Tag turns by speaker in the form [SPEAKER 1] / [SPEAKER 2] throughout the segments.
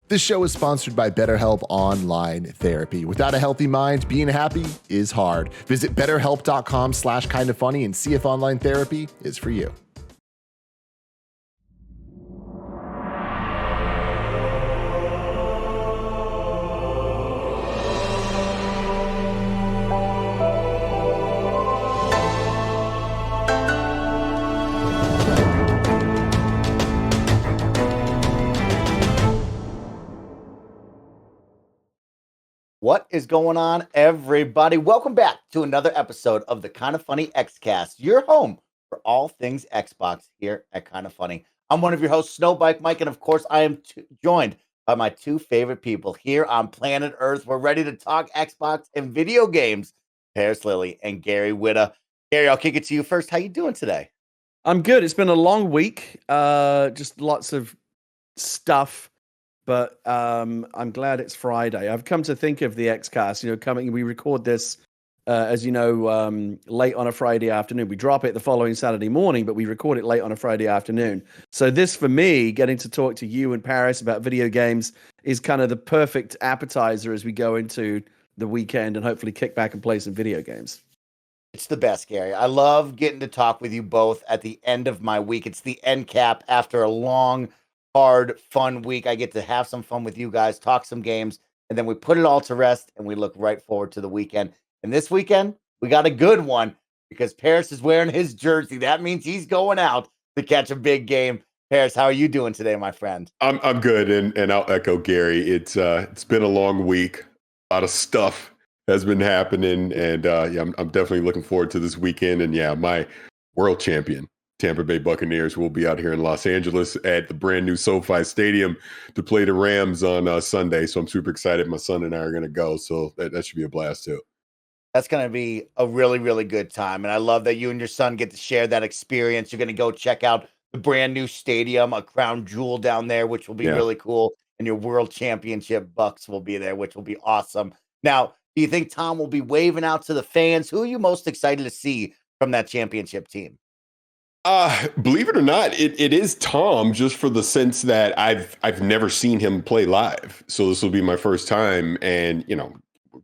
[SPEAKER 1] This show is sponsored by BetterHelp Online Therapy. Without a healthy mind, being happy is hard. Visit betterhelp.com/kindafunny and see if online therapy is for you.
[SPEAKER 2] What is going on, everybody? Welcome back to another episode of the Kinda Funny Xcast, your home for all things Xbox here at Kinda Funny. I'm one of your hosts, Snowbike Mike, and of course, I am joined by my two favorite people here on planet Earth. We're ready to talk Xbox and video games. Paris Lilly and Gary Witta. Gary, I'll kick it to you first. How you doing today?
[SPEAKER 3] I'm good. It's been a long week. Just lots of stuff. But I'm glad it's Friday. I've come to think of the Xcast, we record this, as you know, late on a Friday afternoon. We drop it the following Saturday morning, but we record it late on a Friday afternoon. So this, for me, getting to talk to you and Paris about video games is kind of the perfect appetizer as we go into the weekend and hopefully kick back and play some video games.
[SPEAKER 2] It's the best, Gary. I love getting to talk with you both at the end of my week. It's the end cap after a long, hard, fun week. I get to have some fun with you guys, talk some games, and then we put it all to rest and we look right forward to the weekend. And this weekend, we got a good one because Paris is wearing his jersey. That means he's going out to catch a big game. Paris, how are you doing today, my friend?
[SPEAKER 4] I'm good, and I'll echo Gary. It's been a long week. A lot of stuff has been happening, and I'm definitely looking forward to this weekend. And yeah, my world champion Tampa Bay Buccaneers will be out here in Los Angeles at the brand new SoFi Stadium to play the Rams on Sunday. So I'm super excited. My son and I are going to go. So that should be a blast too.
[SPEAKER 2] That's going to be a really, really good time. And I love that you and your son get to share that experience. You're going to go check out the brand new stadium, a crown jewel down there, which will be really cool. And your world championship Bucks will be there, which will be awesome. Now, do you think Tom will be waving out to the fans? Who are you most excited to see from that championship team?
[SPEAKER 4] Believe it or not, it is Tom, just for the sense that I've never seen him play live. So this will be my first time. And,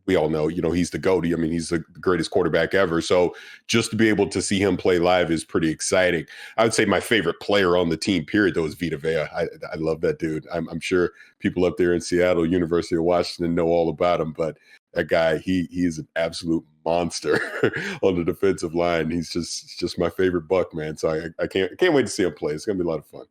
[SPEAKER 4] we all know, he's the GOAT. I mean, he's the greatest quarterback ever. So just to be able to see him play live is pretty exciting. I would say my favorite player on the team, period, though, is Vita Vea. I love that dude. I'm sure people up there in Seattle, University of Washington, know all about him. But that guy, he is an absolute monster on the defensive line. He's just my favorite Buck, man. So I can't wait to see him play. It's gonna be a lot of fun.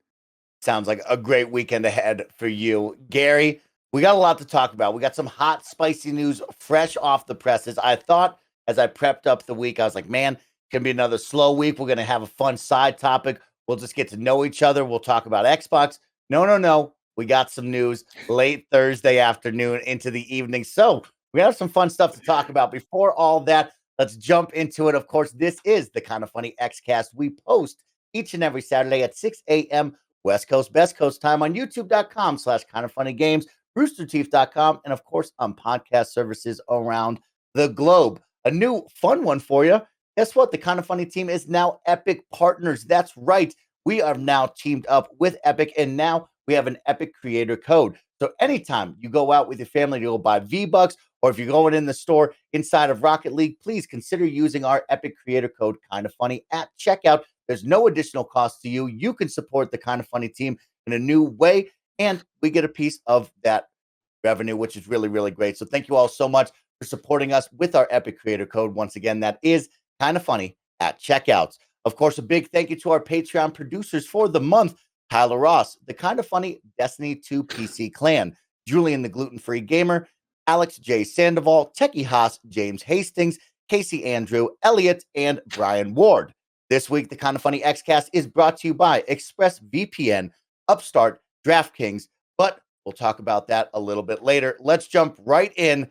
[SPEAKER 2] Sounds like a great weekend ahead for you, Gary. We got a lot to talk about. We got some hot, spicy news fresh off the presses. I thought as I prepped up the week, I was like, man, it's gonna be another slow week. We're gonna have a fun side topic. We'll just get to know each other. We'll talk about Xbox. No. We got some news late Thursday afternoon into the evening. So we have some fun stuff to talk about. Before all that, let's jump into it. Of course, this is the Kinda Funny Xcast. We post each and every Saturday at 6 a.m. West Coast, Best Coast time on youtube.com/kindafunnygames, roosterteeth.com, and of course on podcast services around the globe. A new fun one for you. Guess what? The Kinda Funny team is now Epic partners. That's right. We are now teamed up with Epic, and now we have an Epic creator code. So anytime you go out with your family to go buy V-Bucks, or if you're going in the store inside of Rocket League, please consider using our Epic creator code KindaFunny at checkout. There's no additional cost to you. You can support the Kinda Funny team in a new way, and we get a piece of that revenue, which is really, really great. So thank you all so much for supporting us with our Epic creator code. Once again, that is Kinda Funny at checkouts. Of course, a big thank you to our Patreon producers for the month: Tyler Ross, the Kinda Funny Destiny 2 PC clan, Julian the Gluten-Free Gamer, Alex J. Sandoval, Techie Haas, James Hastings, Casey Andrew, Elliot, and Brian Ward. This week, the Kinda Funny Xcast is brought to you by ExpressVPN, Upstart, DraftKings, but we'll talk about that a little bit later. Let's jump right in.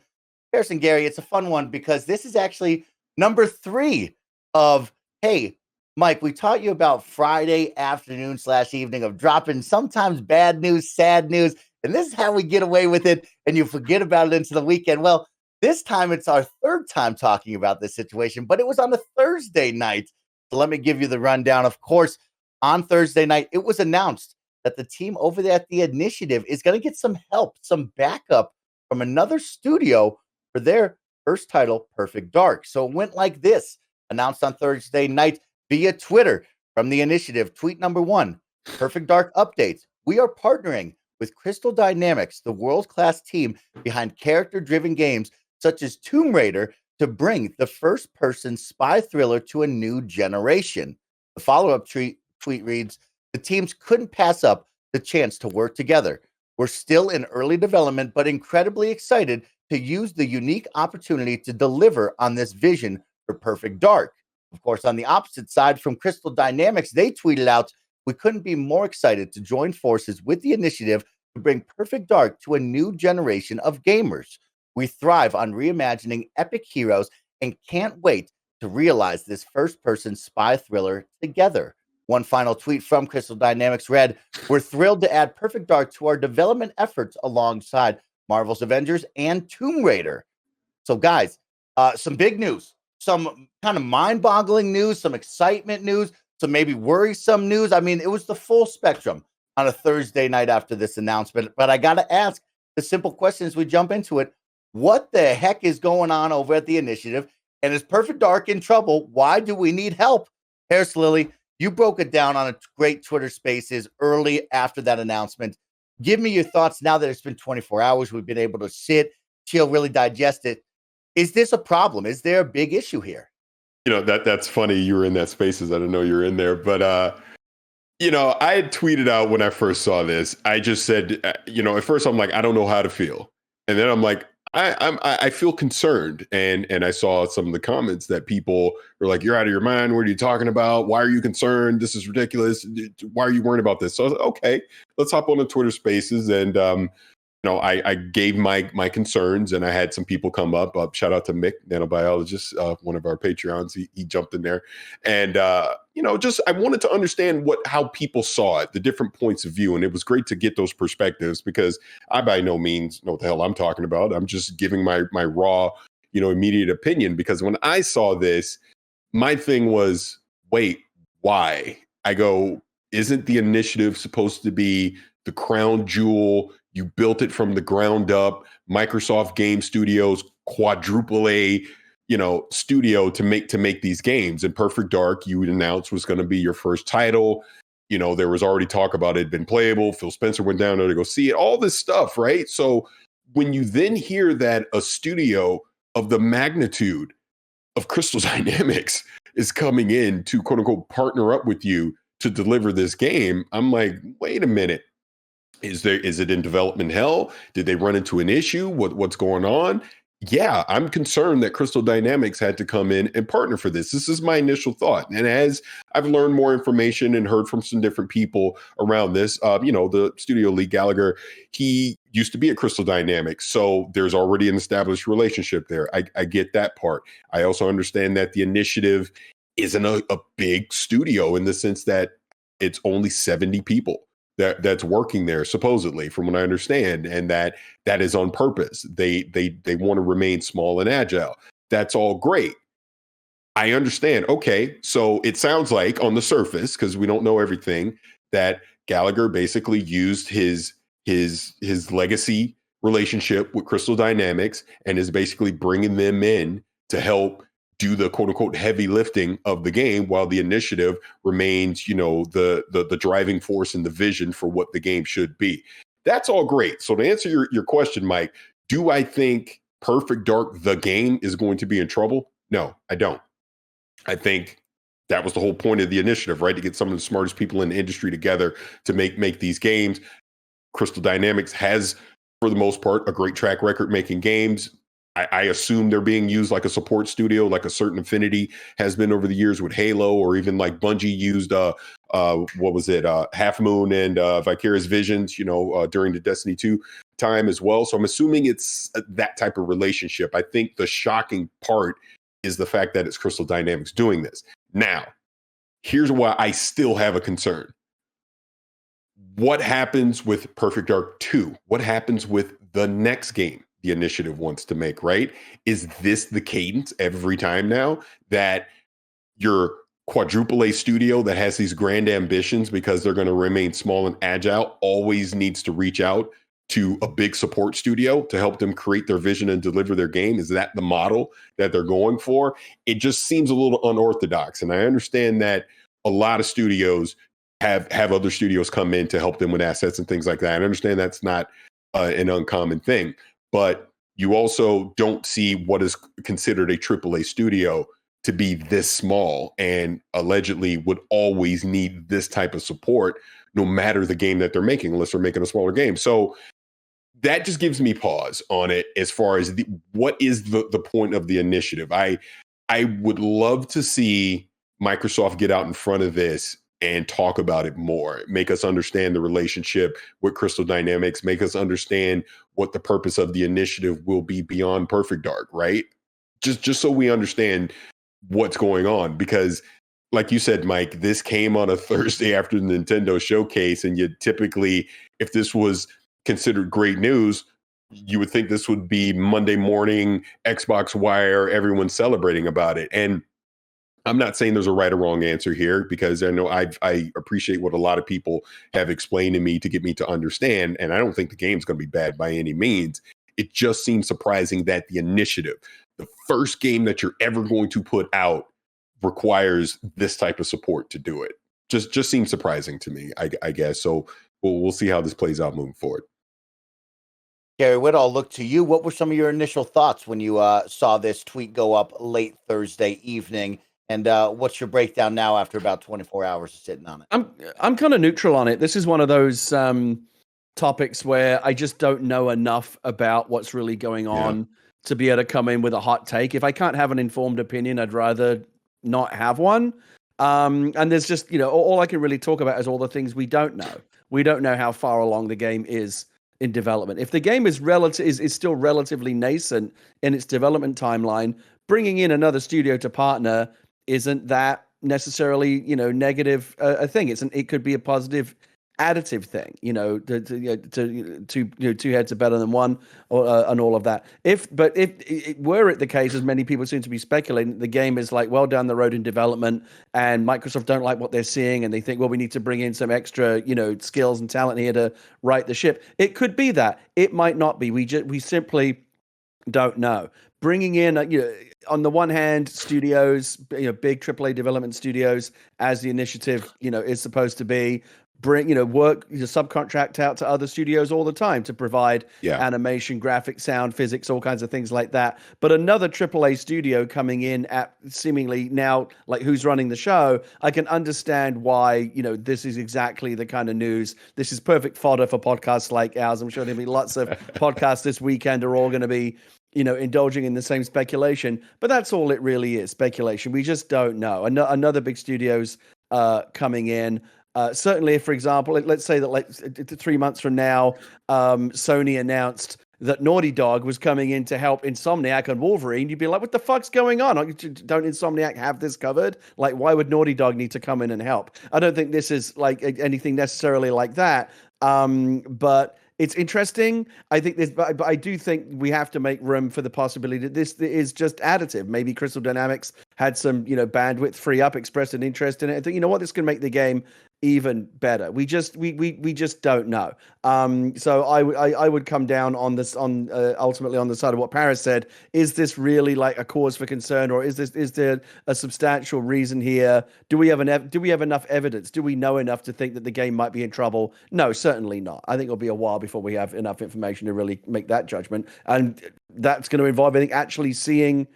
[SPEAKER 2] Paris and Gary, it's a fun one because this is actually number 3 of, hey, Mike, we taught you about Friday afternoon / evening of dropping sometimes bad news, sad news, and this is how we get away with it, and you forget about it into the weekend. Well, this time it's our third time talking about this situation, but it was on a Thursday night. So let me give you the rundown. Of course, on Thursday night, it was announced that the team over there at the Initiative is going to get some help, some backup from another studio for their first title, Perfect Dark. So it went like this, announced on Thursday night via Twitter from the Initiative. Tweet number 1, Perfect Dark updates. We are partnering with Crystal Dynamics, the world-class team behind character-driven games such as Tomb Raider, to bring the first-person spy thriller to a new generation. The follow-up tweet reads, the teams couldn't pass up the chance to work together. We're still in early development, but incredibly excited to use the unique opportunity to deliver on this vision for Perfect Dark. Of course, on the opposite side from Crystal Dynamics, they tweeted out, we couldn't be more excited to join forces with the Initiative to bring Perfect Dark to a new generation of gamers. We thrive on reimagining epic heroes and can't wait to realize this first-person spy thriller together. One final tweet from Crystal Dynamics read, we're thrilled to add Perfect Dark to our development efforts alongside Marvel's Avengers and Tomb Raider. So guys, some big news, some kind of mind-boggling news, some excitement news, some maybe worrisome news. I mean, it was the full spectrum on a Thursday night after this announcement. But I got to ask the simple question as we jump into it. What the heck is going on over at the Initiative? And is Perfect Dark in trouble? Why do we need help? Harris Lilly, you broke it down on a great Twitter Spaces early after that announcement. Give me your thoughts now that it's been 24 hours. We've been able to sit, chill, really digest it. Is this a problem? Is there a big issue here?
[SPEAKER 4] You know, that's funny. You were in that Spaces. I didn't know you were in there. But, you know, I had tweeted out when I first saw this. I just said, at first I'm like, I don't know how to feel. And then I'm like, I feel concerned. And I saw some of the comments that people were like, you're out of your mind. What are you talking about? Why are you concerned? This is ridiculous. Why are you worried about this? So I was like, okay, let's hop on the Twitter Spaces. And, I gave my concerns, and I had some people come up. Shout out to Mick, nanobiologist, one of our Patreons. He jumped in there. And, I wanted to understand how people saw it, the different points of view. And it was great to get those perspectives, because I by no means know what the hell I'm talking about. I'm just giving my raw, immediate opinion, because when I saw this, my thing was, wait, why? I go, isn't the Initiative supposed to be the crown jewel? You built it from the ground up. Microsoft Game Studios, quadruple A, studio to make these games. And Perfect Dark, you would announce, was going to be your first title. There was already talk about it had been playable. Phil Spencer went down there to go see it. All this stuff, right? So when you then hear that a studio of the magnitude of Crystal Dynamics is coming in to quote unquote partner up with you to deliver this game, I'm like, wait a minute. Is it in development hell? Did they run into an issue? What's going on? Yeah, I'm concerned that Crystal Dynamics had to come in and partner for this. This is my initial thought. And as I've learned more information and heard from some different people around this, the studio Lee Gallagher, he used to be at Crystal Dynamics. So there's already an established relationship there. I get that part. I also understand that the Initiative isn't a big studio in the sense that it's only 70 people that's working there, supposedly, from what I understand, and that is on purpose. They want to remain small and agile. That's all great. I understand. Okay, so it sounds like on the surface, because we don't know everything, that Gallagher basically used his legacy relationship with Crystal Dynamics and is basically bringing them in to help do the quote unquote heavy lifting of the game, while the Initiative remains, the driving force and the vision for what the game should be. That's all great. So to answer your question, Mike, do I think Perfect Dark, the game, is going to be in trouble? No, I don't. I think that was the whole point of the Initiative, right? To get some of the smartest people in the industry together to make these games. Crystal Dynamics has, for the most part, a great track record making games. I assume they're being used like a support studio, like a certain affinity has been over the years with Halo, or even like Bungie used, Half Moon and Vicarious Visions, during the Destiny 2 time as well. So I'm assuming it's that type of relationship. I think the shocking part is the fact that it's Crystal Dynamics doing this. Now, here's why I still have a concern. What happens with Perfect Dark 2? What happens with the next game the Initiative wants to make, right? Is this the cadence every time now, that you're quadruple A studio that has these grand ambitions because they're going to remain small and agile always needs to reach out to a big support studio to help them create their vision and deliver their game? Is that the model that they're going for? It just seems a little unorthodox. And I understand that a lot of studios have other studios come in to help them with assets and things like that. I understand that's not an uncommon thing, but you also don't see what is considered a AAA studio to be this small and allegedly would always need this type of support no matter the game that they're making, unless they're making a smaller game. So that just gives me pause on it as far as what is the point of the initiative. I would love to see Microsoft get out in front of this and talk about it more, make us understand the relationship with Crystal Dynamics, make us understand what the purpose of the initiative will be beyond Perfect Dark, right? Just so we understand what's going on, because like you said, Mike, this came on a Thursday after the Nintendo showcase, and you typically, if this was considered great news, you would think this would be Monday morning, Xbox Wire, everyone celebrating about it. And I'm not saying there's a right or wrong answer here, because I know I appreciate what a lot of people have explained to me to get me to understand. And I don't think the game's going to be bad by any means. It just seems surprising that the initiative, the first game that you're ever going to put out, requires this type of support to do it. Just seems surprising to me, I guess. So we'll see how this plays out moving forward.
[SPEAKER 2] Gary Whittle, I'll look to you. What were some of your initial thoughts when you saw this tweet go up late Thursday evening? And what's your breakdown now after about 24 hours of sitting on it?
[SPEAKER 3] I'm kind of neutral on it. This is one of those topics where I just don't know enough about what's really going on to be able to come in with a hot take. If I can't have an informed opinion, I'd rather not have one. And there's just, all I can really talk about is all the things we don't know. We don't know how far along the game is in development. If the game is still relatively nascent in its development timeline, bringing in another studio to partner isn't that necessarily, negative a thing. It could be a positive additive thing, two heads are better than one, and all of that. If it were it the case, as many people seem to be speculating, the game is like well down the road in development, and Microsoft don't like what they're seeing, and they think, well, we need to bring in some extra, skills and talent here to right the ship. It could be that. It might not be. We simply don't know. Bringing in, on the one hand, studios, big AAA development studios, as the initiative, is supposed to be. Work, subcontract out to other studios all the time to provide animation, graphics, sound, physics, all kinds of things like that. But another AAA studio coming in at seemingly now, like who's running the show, I can understand why, this is exactly the kind of news. This is perfect fodder for podcasts like ours. I'm sure there'll be lots of podcasts this weekend are all going to be, indulging in the same speculation. But that's all it really is, speculation. We just don't know. Another big studio's coming in. Certainly, if, for example, let's say that like 3 months from now, Sony announced that Naughty Dog was coming in to help Insomniac on Wolverine, you'd be like, what the fuck's going on? Don't Insomniac have this covered? Like, why would Naughty Dog need to come in and help? I don't think this is like anything necessarily like that. But it's interesting. I think but I do think we have to make room for the possibility that this is just additive. Maybe Crystal Dynamics had some, bandwidth free up, expressed an interest in it. I think, this can make the game even better. We just don't know. So I would come down on this ultimately on the side of what Paris said. Is this really like a cause for concern, or is there a substantial reason here? Do we have enough evidence? Do we know enough to think that the game might be in trouble? No, certainly not. I think it'll be a while before we have enough information to really make that judgment, and that's going to involve, I think, actually seeing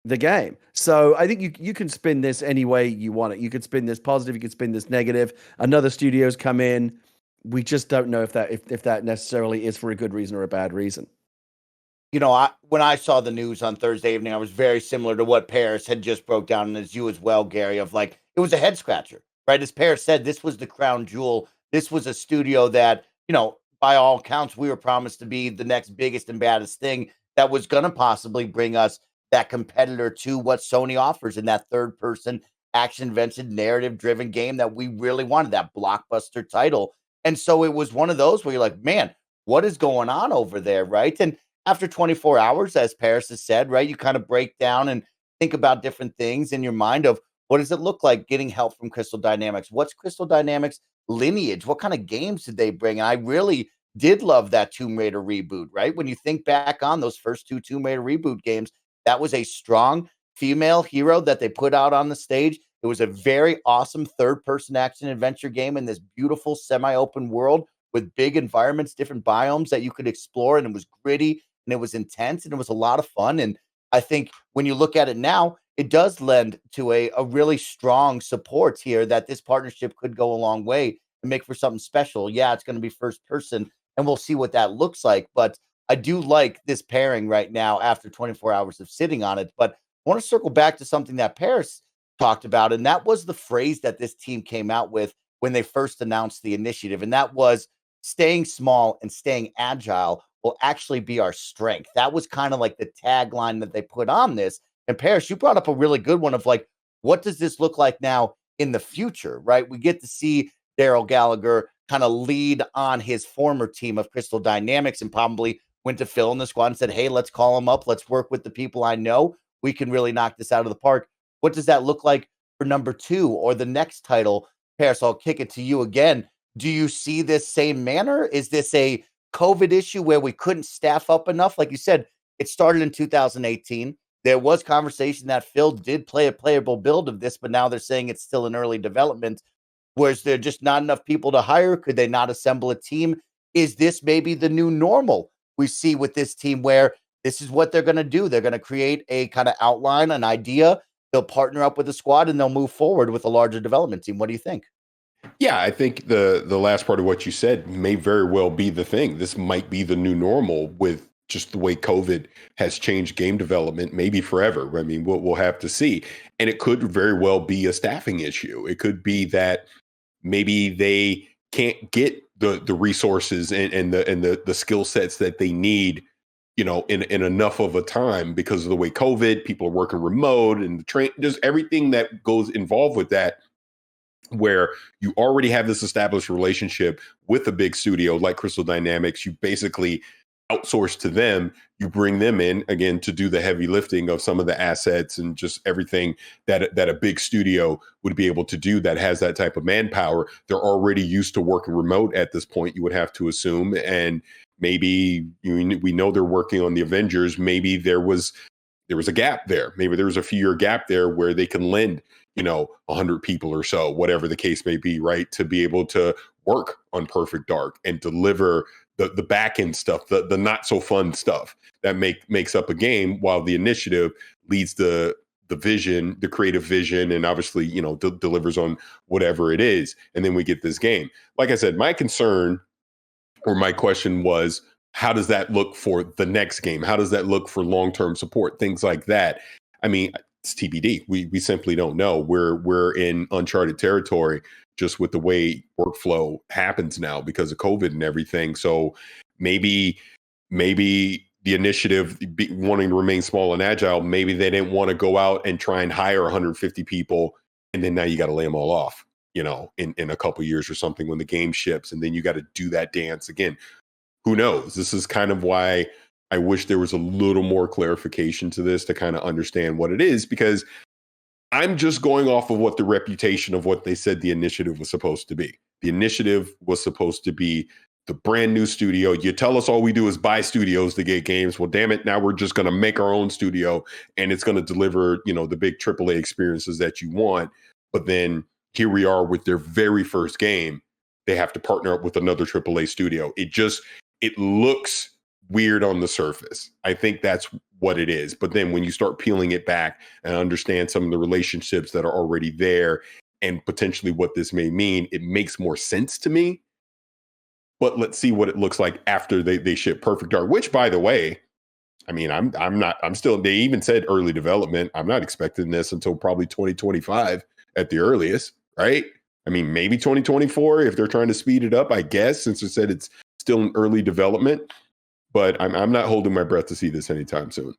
[SPEAKER 3] the game. So I think you can spin this any way you want it. You could spin this positive, you could spin this negative. Another studio's come in. We just don't know if that necessarily is for a good reason or a bad reason.
[SPEAKER 2] When I saw the news on Thursday evening, I was very similar to what Paris had just broke down, and as you as well, Gary, of like, it was a head scratcher, right? As Paris said, this was the crown jewel. This was a studio that, by all accounts, we were promised to be the next biggest and baddest thing that was going to possibly bring us that competitor to what Sony offers in that third-person, action-adventure, narrative-driven game that we really wanted, that blockbuster title. And so it was one of those where you're like, man, what is going on over there, right? And after 24 hours, as Paris has said, right, you kind of break down and think about different things in your mind of What does it look like getting help from Crystal Dynamics? What's Crystal Dynamics lineage? What kind of games did they bring? And I really did love that Tomb Raider reboot, right? When you think back on those first two Tomb Raider reboot games, that was a strong female hero that they put out on the stage. It was a very awesome third-person action adventure game in this beautiful semi-open world with big environments, different biomes that you could explore, and it was gritty and it was intense and it was a lot of fun. And I think when you look at it now, it does lend to a really strong support here that this partnership could go a long way and make for something special. Yeah, it's going to be first person, and we'll see what that looks like. But I do like this pairing right now after 24 hours of sitting on it. But I want to circle back to something that Paris talked about, and that was the phrase that this team came out with when they first announced the initiative, and that was staying small and staying agile will actually be our strength. That was kind of like the tagline that they put on this. And Paris, you brought up a really good one of like, what does this look like now in the future, right? We get to see Daryl Gallagher kind of lead on his former team of Crystal Dynamics and probably went to Phil in the squad and said, hey, let's call him up. Let's work with the people I know. We can really knock this out of the park. What does that look like for number 2 or the next title? Paris, I'll kick it to you again. Do you see this same manner? Is this a COVID issue where we couldn't staff up enough? Like you said, it started in 2018. There was conversation that Phil did play a playable build of this, but now they're saying it's still in early development. Was there just not enough people to hire? Could they not assemble a team? Is this maybe the new normal we see with this team where this is what they're going to do? They're going to create a kind of outline, an idea. They'll partner up with the squad and they'll move forward with a larger development team. What do you think?
[SPEAKER 4] Yeah, I think the last part of what you said may very well be the thing. This might be the new normal with just the way COVID has changed game development, maybe forever. I mean, we'll have to see. And it could very well be a staffing issue. It could be that maybe they can't get the resources and the skill sets that they need, you know, in enough of a time because of the way COVID, people are working remote and the train, just everything that goes involved with that, where you already have this established relationship with a big studio like Crystal Dynamics. You basically outsource to them, you bring them in again to do the heavy lifting of some of the assets and just everything that a big studio would be able to do that has that type of manpower. They're already used to working remote at this point, you would have to assume. And maybe we know they're working on the Avengers. Maybe there was a gap there. Maybe there was a few-year gap there where they can lend, 100 people or so, whatever the case may be, right, to be able to work on Perfect Dark and deliver the back end stuff, the not so fun stuff that makes up a game, while the initiative leads the vision, the creative vision, and obviously, delivers on whatever it is. And then we get this game. Like I said, my concern or my question was, how does that look for the next game? How does that look for long-term support? Things like that. I mean, it's TBD. We simply don't know. We're in uncharted territory just with the way workflow happens now because of COVID and everything. So maybe the initiative wanting to remain small and agile, maybe they didn't want to go out and try and hire 150 people. And then now you got to lay them all off, in a couple years or something when the game ships. And then you got to do that dance again. Who knows? This is kind of why I wish there was a little more clarification to this to kind of understand what it is, because I'm just going off of what the reputation of what they said the initiative was supposed to be. The initiative was supposed to be the brand new studio. You tell us all we do is buy studios to get games. Well, damn it. Now we're just going to make our own studio and it's going to deliver, the big AAA experiences that you want. But then here we are with their very first game. They have to partner up with another AAA studio. It looks weird on the surface. I think that's what it is. But then when you start peeling it back and understand some of the relationships that are already there and potentially what this may mean, it makes more sense to me. But let's see what it looks like after they ship Perfect Dark, which, by the way, I mean, they even said early development. I'm not expecting this until probably 2025 at the earliest, right? I mean, maybe 2024 if they're trying to speed it up, I guess, since they said it's still in early development. But I'm not holding my breath to see this anytime soon.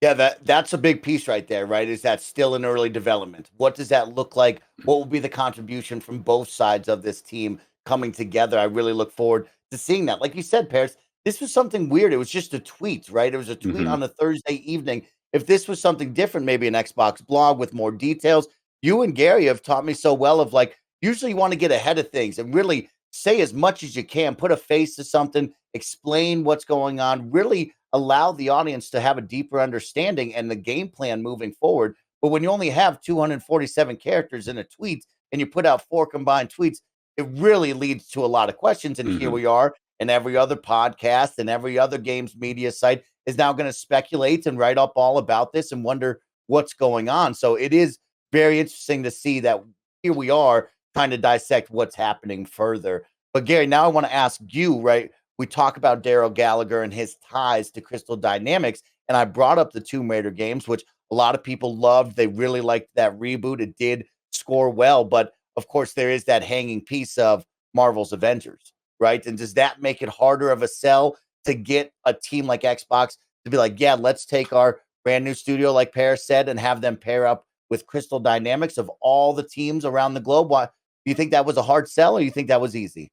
[SPEAKER 2] Yeah, that's a big piece right there, right? Is that still in early development? What does that look like? What will be the contribution from both sides of this team coming together? I really look forward to seeing that. Like you said, Paris, this was something weird. It was just a tweet, right? It was a tweet on a Thursday evening. If this was something different, maybe an Xbox blog with more details, you and Gary have taught me so well of like, usually you want to get ahead of things and really say as much as you can, put a face to something, explain what's going on, really allow the audience to have a deeper understanding and the game plan moving forward. But when you only have 247 characters in a tweet and you put out 4 combined tweets, it really leads to a lot of questions. And here we are, and every other podcast and every other games media site is now going to speculate and write up all about this and wonder what's going on. So it is very interesting to see that here we are trying to dissect what's happening further. But Gary, now I want to ask you, right? We talk about Daryl Gallagher and his ties to Crystal Dynamics, and I brought up the Tomb Raider games, which a lot of people loved. They really liked that reboot. It did score well, but of course there is that hanging piece of Marvel's Avengers, right? And does that make it harder of a sell to get a team like Xbox to be like, yeah, let's take our brand new studio, like Paris said, and have them pair up with Crystal Dynamics of all the teams around the globe? Why do you think that was a hard sell, or you think that was easy?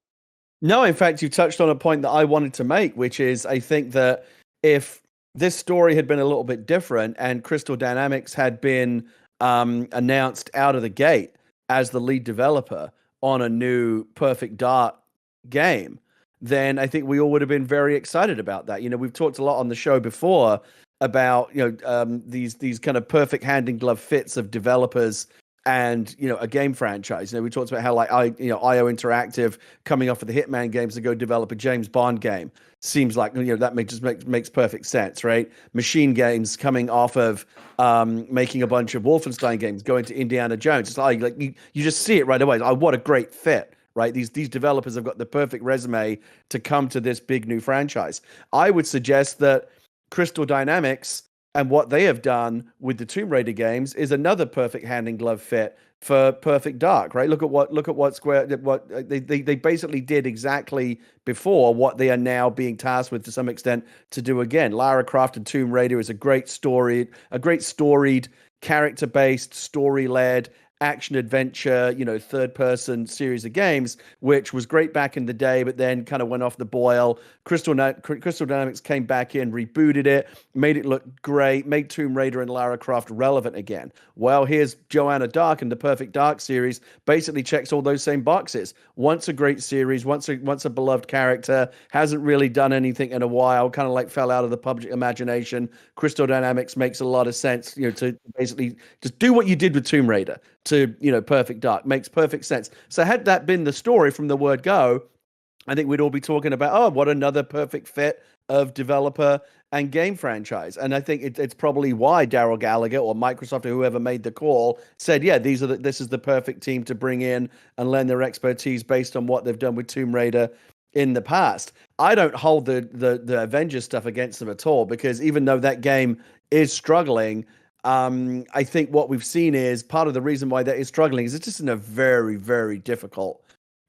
[SPEAKER 3] No, in fact, you touched on a point that I wanted to make, which is I think that if this story had been a little bit different and Crystal Dynamics had been announced out of the gate as the lead developer on a new Perfect Dark game, then I think we all would have been very excited about that. You know, we've talked a lot on the show before about, these kind of perfect hand in glove fits of developers and, a game franchise. We talked about how IO Interactive coming off of the Hitman games to go develop a James Bond game seems like, that makes perfect sense, right? Machine Games coming off of making a bunch of Wolfenstein games, going to Indiana Jones. It's like you just see it right away. Like, what a great fit, right? These developers have got the perfect resume to come to this big new franchise. I would suggest that Crystal Dynamics and what they have done with the Tomb Raider games is another perfect hand in glove fit for Perfect Dark, right? Look at what Square, what they basically did exactly before what they are now being tasked with to some extent to do again. Lara Croft and Tomb Raider is a great storied, character-based, story-led action adventure, third person series of games, which was great back in the day, but then kind of went off the boil. Crystal Dynamics came back in, rebooted it, made it look great, made Tomb Raider and Lara Croft relevant again. Well, here's Joanna Dark, and the Perfect Dark series basically checks all those same boxes. Once a great series, once a beloved character, hasn't really done anything in a while, kind of like fell out of the public imagination. Crystal Dynamics makes a lot of sense, to basically just do what you did with Tomb Raider to, Perfect Dark. Makes perfect sense. So had that been the story from the word go, I think we'd all be talking about, what another perfect fit of developer and game franchise. And I think it's probably why Daryl Gallagher or Microsoft or whoever made the call said, yeah, this is the perfect team to bring in and lend their expertise based on what they've done with Tomb Raider in the past. I don't hold the Avengers stuff against them at all, because even though that game is struggling, I think what we've seen is part of the reason why that is struggling is it's just in a very, very difficult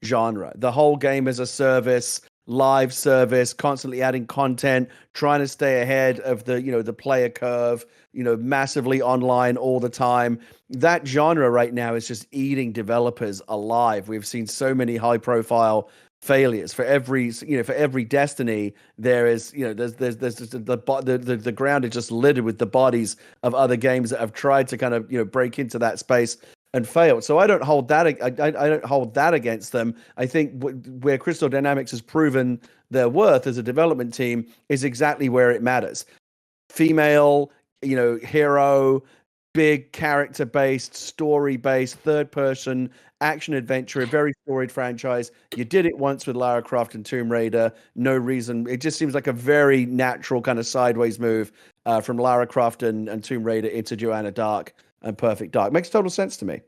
[SPEAKER 3] genre. The whole game as a service, live service, constantly adding content, trying to stay ahead of the player curve, massively online all the time. That genre right now is just eating developers alive. We've seen so many high profile failures. For every Destiny, there is there's just the ground is just littered with the bodies of other games that have tried to kind of break into that space and failed. So I don't hold that. I don't hold that against them. I think where Crystal Dynamics has proven their worth as a development team is exactly where it matters. Female, hero, big character-based, story-based, third-person action adventure, a very storied franchise. You did it once with Lara Croft and Tomb Raider. No reason. It just seems like a very natural kind of sideways move from Lara Croft and Tomb Raider into Joanna Dark and Perfect Dark. Makes total sense to me.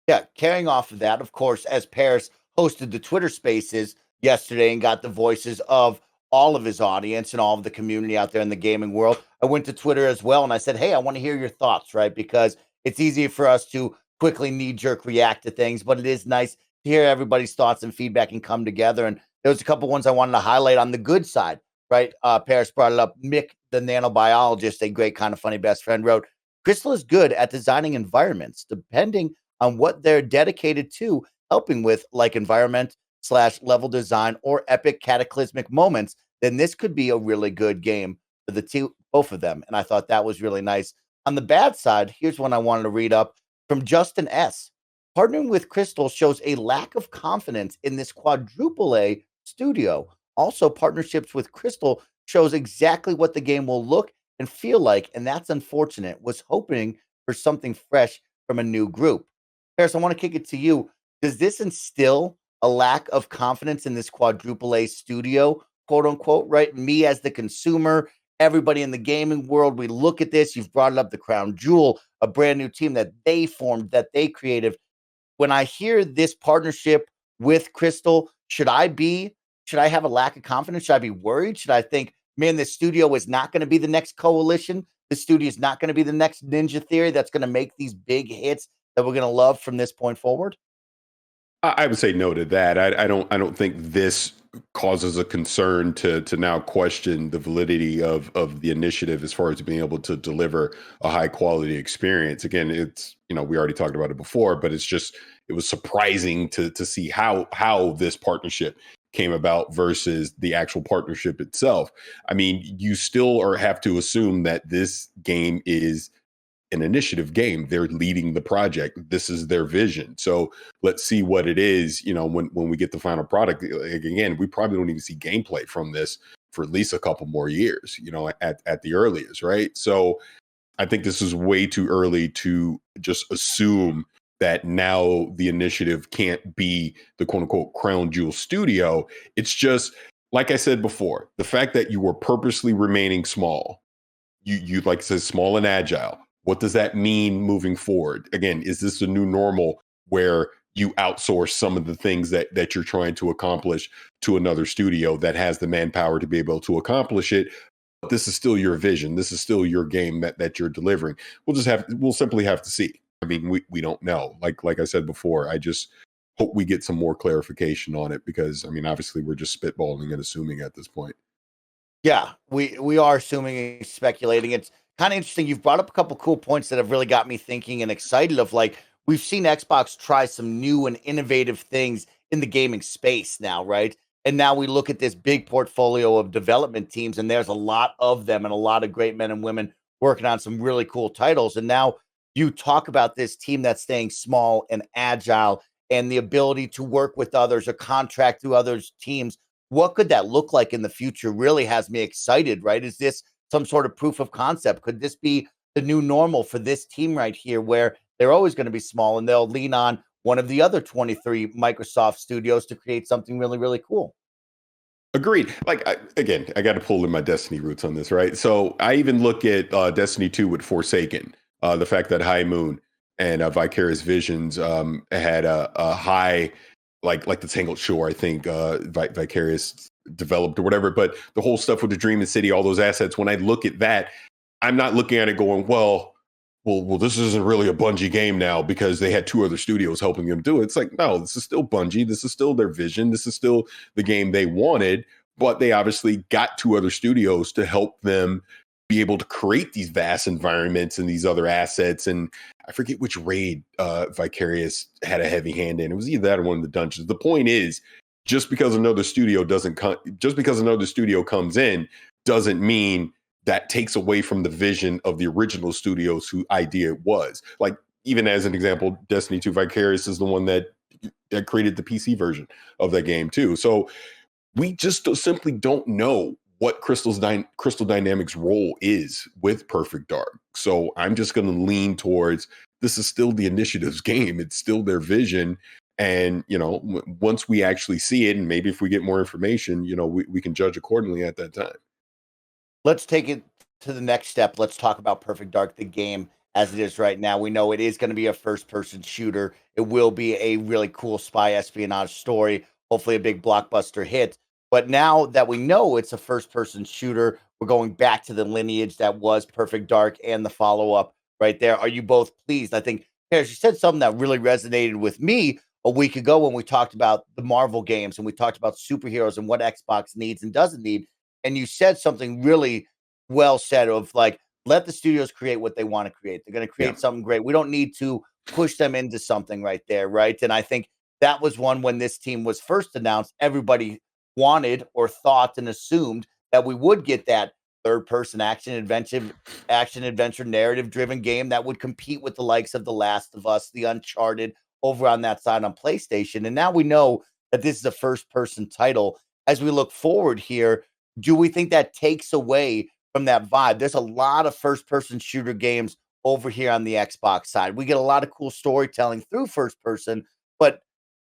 [SPEAKER 2] Yeah, carrying off of that, of course, as Paris hosted the Twitter Spaces yesterday and got the voices of all of his audience and all of the community out there in the gaming world, I went to Twitter as well and I said, hey, I want to hear your thoughts, right? Because it's easy for us to quickly knee-jerk react to things, but it is nice to hear everybody's thoughts and feedback and come together. And there was a couple ones I wanted to highlight on the good side, right? Paris brought it up. Mick, the nanobiologist, a great kind of funny best friend, wrote, Crystal is good at designing environments, depending on what they're dedicated to helping with, like environment/level design or epic cataclysmic moments, then this could be a really good game for the both of them. And I thought that was really nice. On the bad side, here's one I wanted to read up. From Justin S. Partnering with Crystal shows a lack of confidence in this quadruple A studio. Also, partnerships with Crystal shows exactly what the game will look and feel like, and that's unfortunate. Was hoping for something fresh from a new group. Paris, I want to kick it to you. Does this instill a lack of confidence in this quadruple A studio, quote unquote, right? Me as the consumer, everybody in the gaming world, we look at this. You've brought it up, the crown jewel, a brand new team that they formed, that they created. When I hear this partnership with Crystal, should I have a lack of confidence? Should I be worried? Should I think, man, this studio is not going to be the next Coalition? The studio is not going to be the next Ninja Theory that's going to make these big hits that we're going to love from this point forward?
[SPEAKER 4] I would say no to that. I don't think this causes a concern to now question the validity of the initiative as far as being able to deliver a high quality experience. Again, it's, we already talked about it before, but it was surprising to see how this partnership came about versus the actual partnership itself. I mean, you still have to assume that this game is an initiative game. They're leading the project. This is their vision. So let's see what it is, when we get the final product. Again, we probably don't even see gameplay from this for at least a couple more years, at the earliest, right? So I think this is way too early to just assume that now the initiative can't be the quote unquote crown jewel studio. It's just, like I said before, the fact that you were purposely remaining small, you like I said, small and agile. What does that mean moving forward? Again, is this a new normal where you outsource some of the things that you're trying to accomplish to another studio that has the manpower to be able to accomplish it? But this is still your vision. This is still your game that you're delivering. We'll simply have to see. I mean, we don't know. Like I said before, I just hope we get some more clarification on it, because I mean, obviously we're just spitballing and assuming at this point.
[SPEAKER 2] Yeah, we are assuming and speculating. It's kind of interesting. You've brought up a couple cool points that have really got me thinking and excited. Of like, we've seen Xbox try some new and innovative things in the gaming space now, right? And now we look at this big portfolio of development teams, and there's a lot of them and a lot of great men and women working on some really cool titles. And now you talk about this team that's staying small and agile and the ability to work with others or contract through others' teams. What could that look like in the future really has me excited, right? Is this some sort of proof of concept? Could this be the new normal for this team right here, where they're always going to be small and they'll lean on one of the other 23 Microsoft studios to create something really, really cool?
[SPEAKER 4] Agreed. I got to pull in my Destiny roots on this, right? So I even look at Destiny 2 with Forsaken, the fact that High Moon and Vicarious Visions had a high, like the Tangled Shore, I think Vicarious developed or whatever. But the whole stuff with the Dreaming City, all those assets, when I look at that, I'm not looking at it going, well, this isn't really a Bungie game now because they had two other studios helping them do it. It's like, no, this is still Bungie. This is still their vision. This is still the game they wanted, but they obviously got two other studios to help them be able to create these vast environments and these other assets. And I forget which raid Vicarious had a heavy hand in. It was either that or one of the dungeons. The point is, just because another studio comes in doesn't mean that takes away from the vision of the original studios whose idea it was. Like, even as an example, Destiny 2 Vicarious is the one that created the PC version of that game too. So we just simply don't know what Crystal Dynamics' role is with Perfect Dark. So I'm just going to lean towards, this is still the initiative's game. It's still their vision. And, once we actually see it, and maybe if we get more information, we can judge accordingly at that time.
[SPEAKER 2] Let's take it to the next step. Let's talk about Perfect Dark, the game as it is right now. We know it is going to be a first-person shooter. It will be a really cool spy espionage story, hopefully a big blockbuster hit. But now that we know it's a first-person shooter, we're going back to the lineage that was Perfect Dark and the follow-up right there. Are you both pleased? I think, Paris, you said something that really resonated with me a week ago when we talked about the Marvel games and we talked about superheroes and what Xbox needs and doesn't need. And you said something really well said of like, let the studios create what they want to create. They're going to create something great. We don't need to push them into something right there, right? And I think that was one when this team was first announced, everybody wanted or thought and assumed that we would get that third-person action-adventure, narrative-driven game that would compete with the likes of The Last of Us, the Uncharted, over on that side on PlayStation. And now we know that this is a first-person title. As we look forward here, do we think that takes away from that vibe? There's a lot of first-person shooter games over here on the Xbox side. We get a lot of cool storytelling through first-person, but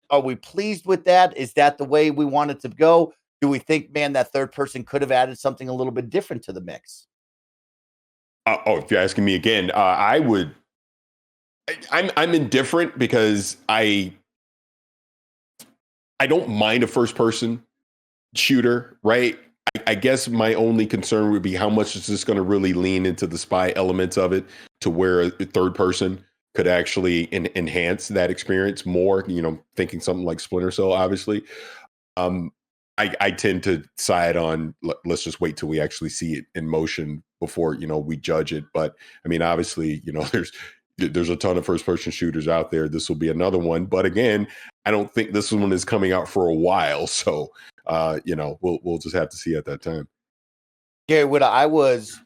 [SPEAKER 2] are we pleased with that? Is that the way we want it to go? Do we think, man, that third person could have added something a little bit different to the mix?
[SPEAKER 4] If you're asking me again, I would. I'm indifferent because I don't mind a first person shooter, right? I guess my only concern would be how much is this going to really lean into the spy elements of it to where a third person could actually enhance that experience more, thinking something like Splinter Cell, obviously. I tend to side on, let's just wait till we actually see it in motion before, we judge it. But I mean, obviously, there's a ton of first person shooters out there. This will be another one. But again, I don't think this one is coming out for a while. So, we'll just have to see at that time.
[SPEAKER 2] Gary Whitta,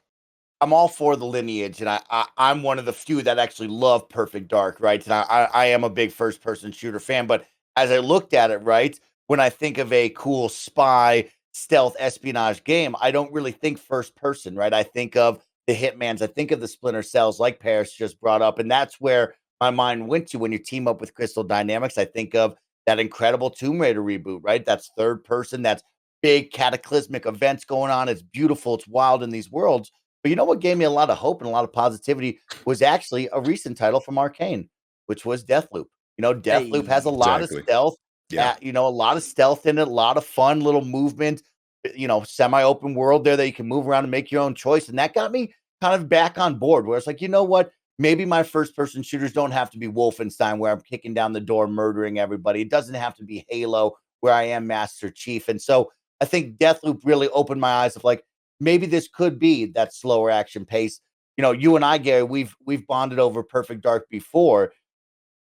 [SPEAKER 2] I'm all for the lineage, and I'm one of the few that actually love Perfect Dark, right? And I am a big first person shooter fan, but as I looked at it, right, when I think of a cool spy stealth espionage game, I don't really think first person, right? I think of the Hitmans, I think of the Splinter Cells, like Paris just brought up, and that's where my mind went to when you team up with Crystal Dynamics. I think of that incredible Tomb Raider reboot, right? That's third person, that's big cataclysmic events going on. It's beautiful, it's wild in these worlds. But you know what gave me a lot of hope and a lot of positivity was actually a recent title from Arcane, which was Deathloop. Deathloop has a lot of stealth.
[SPEAKER 4] Yeah.
[SPEAKER 2] A lot of stealth in it, a lot of fun little movement, semi-open world there that you can move around and make your own choice. And that got me kind of back on board where it's like, you know what? Maybe my first-person shooters don't have to be Wolfenstein where I'm kicking down the door, murdering everybody. It doesn't have to be Halo where I am Master Chief. And so I think Deathloop really opened my eyes of like, maybe this could be that slower action pace. You and I, Gary, we've bonded over Perfect Dark before.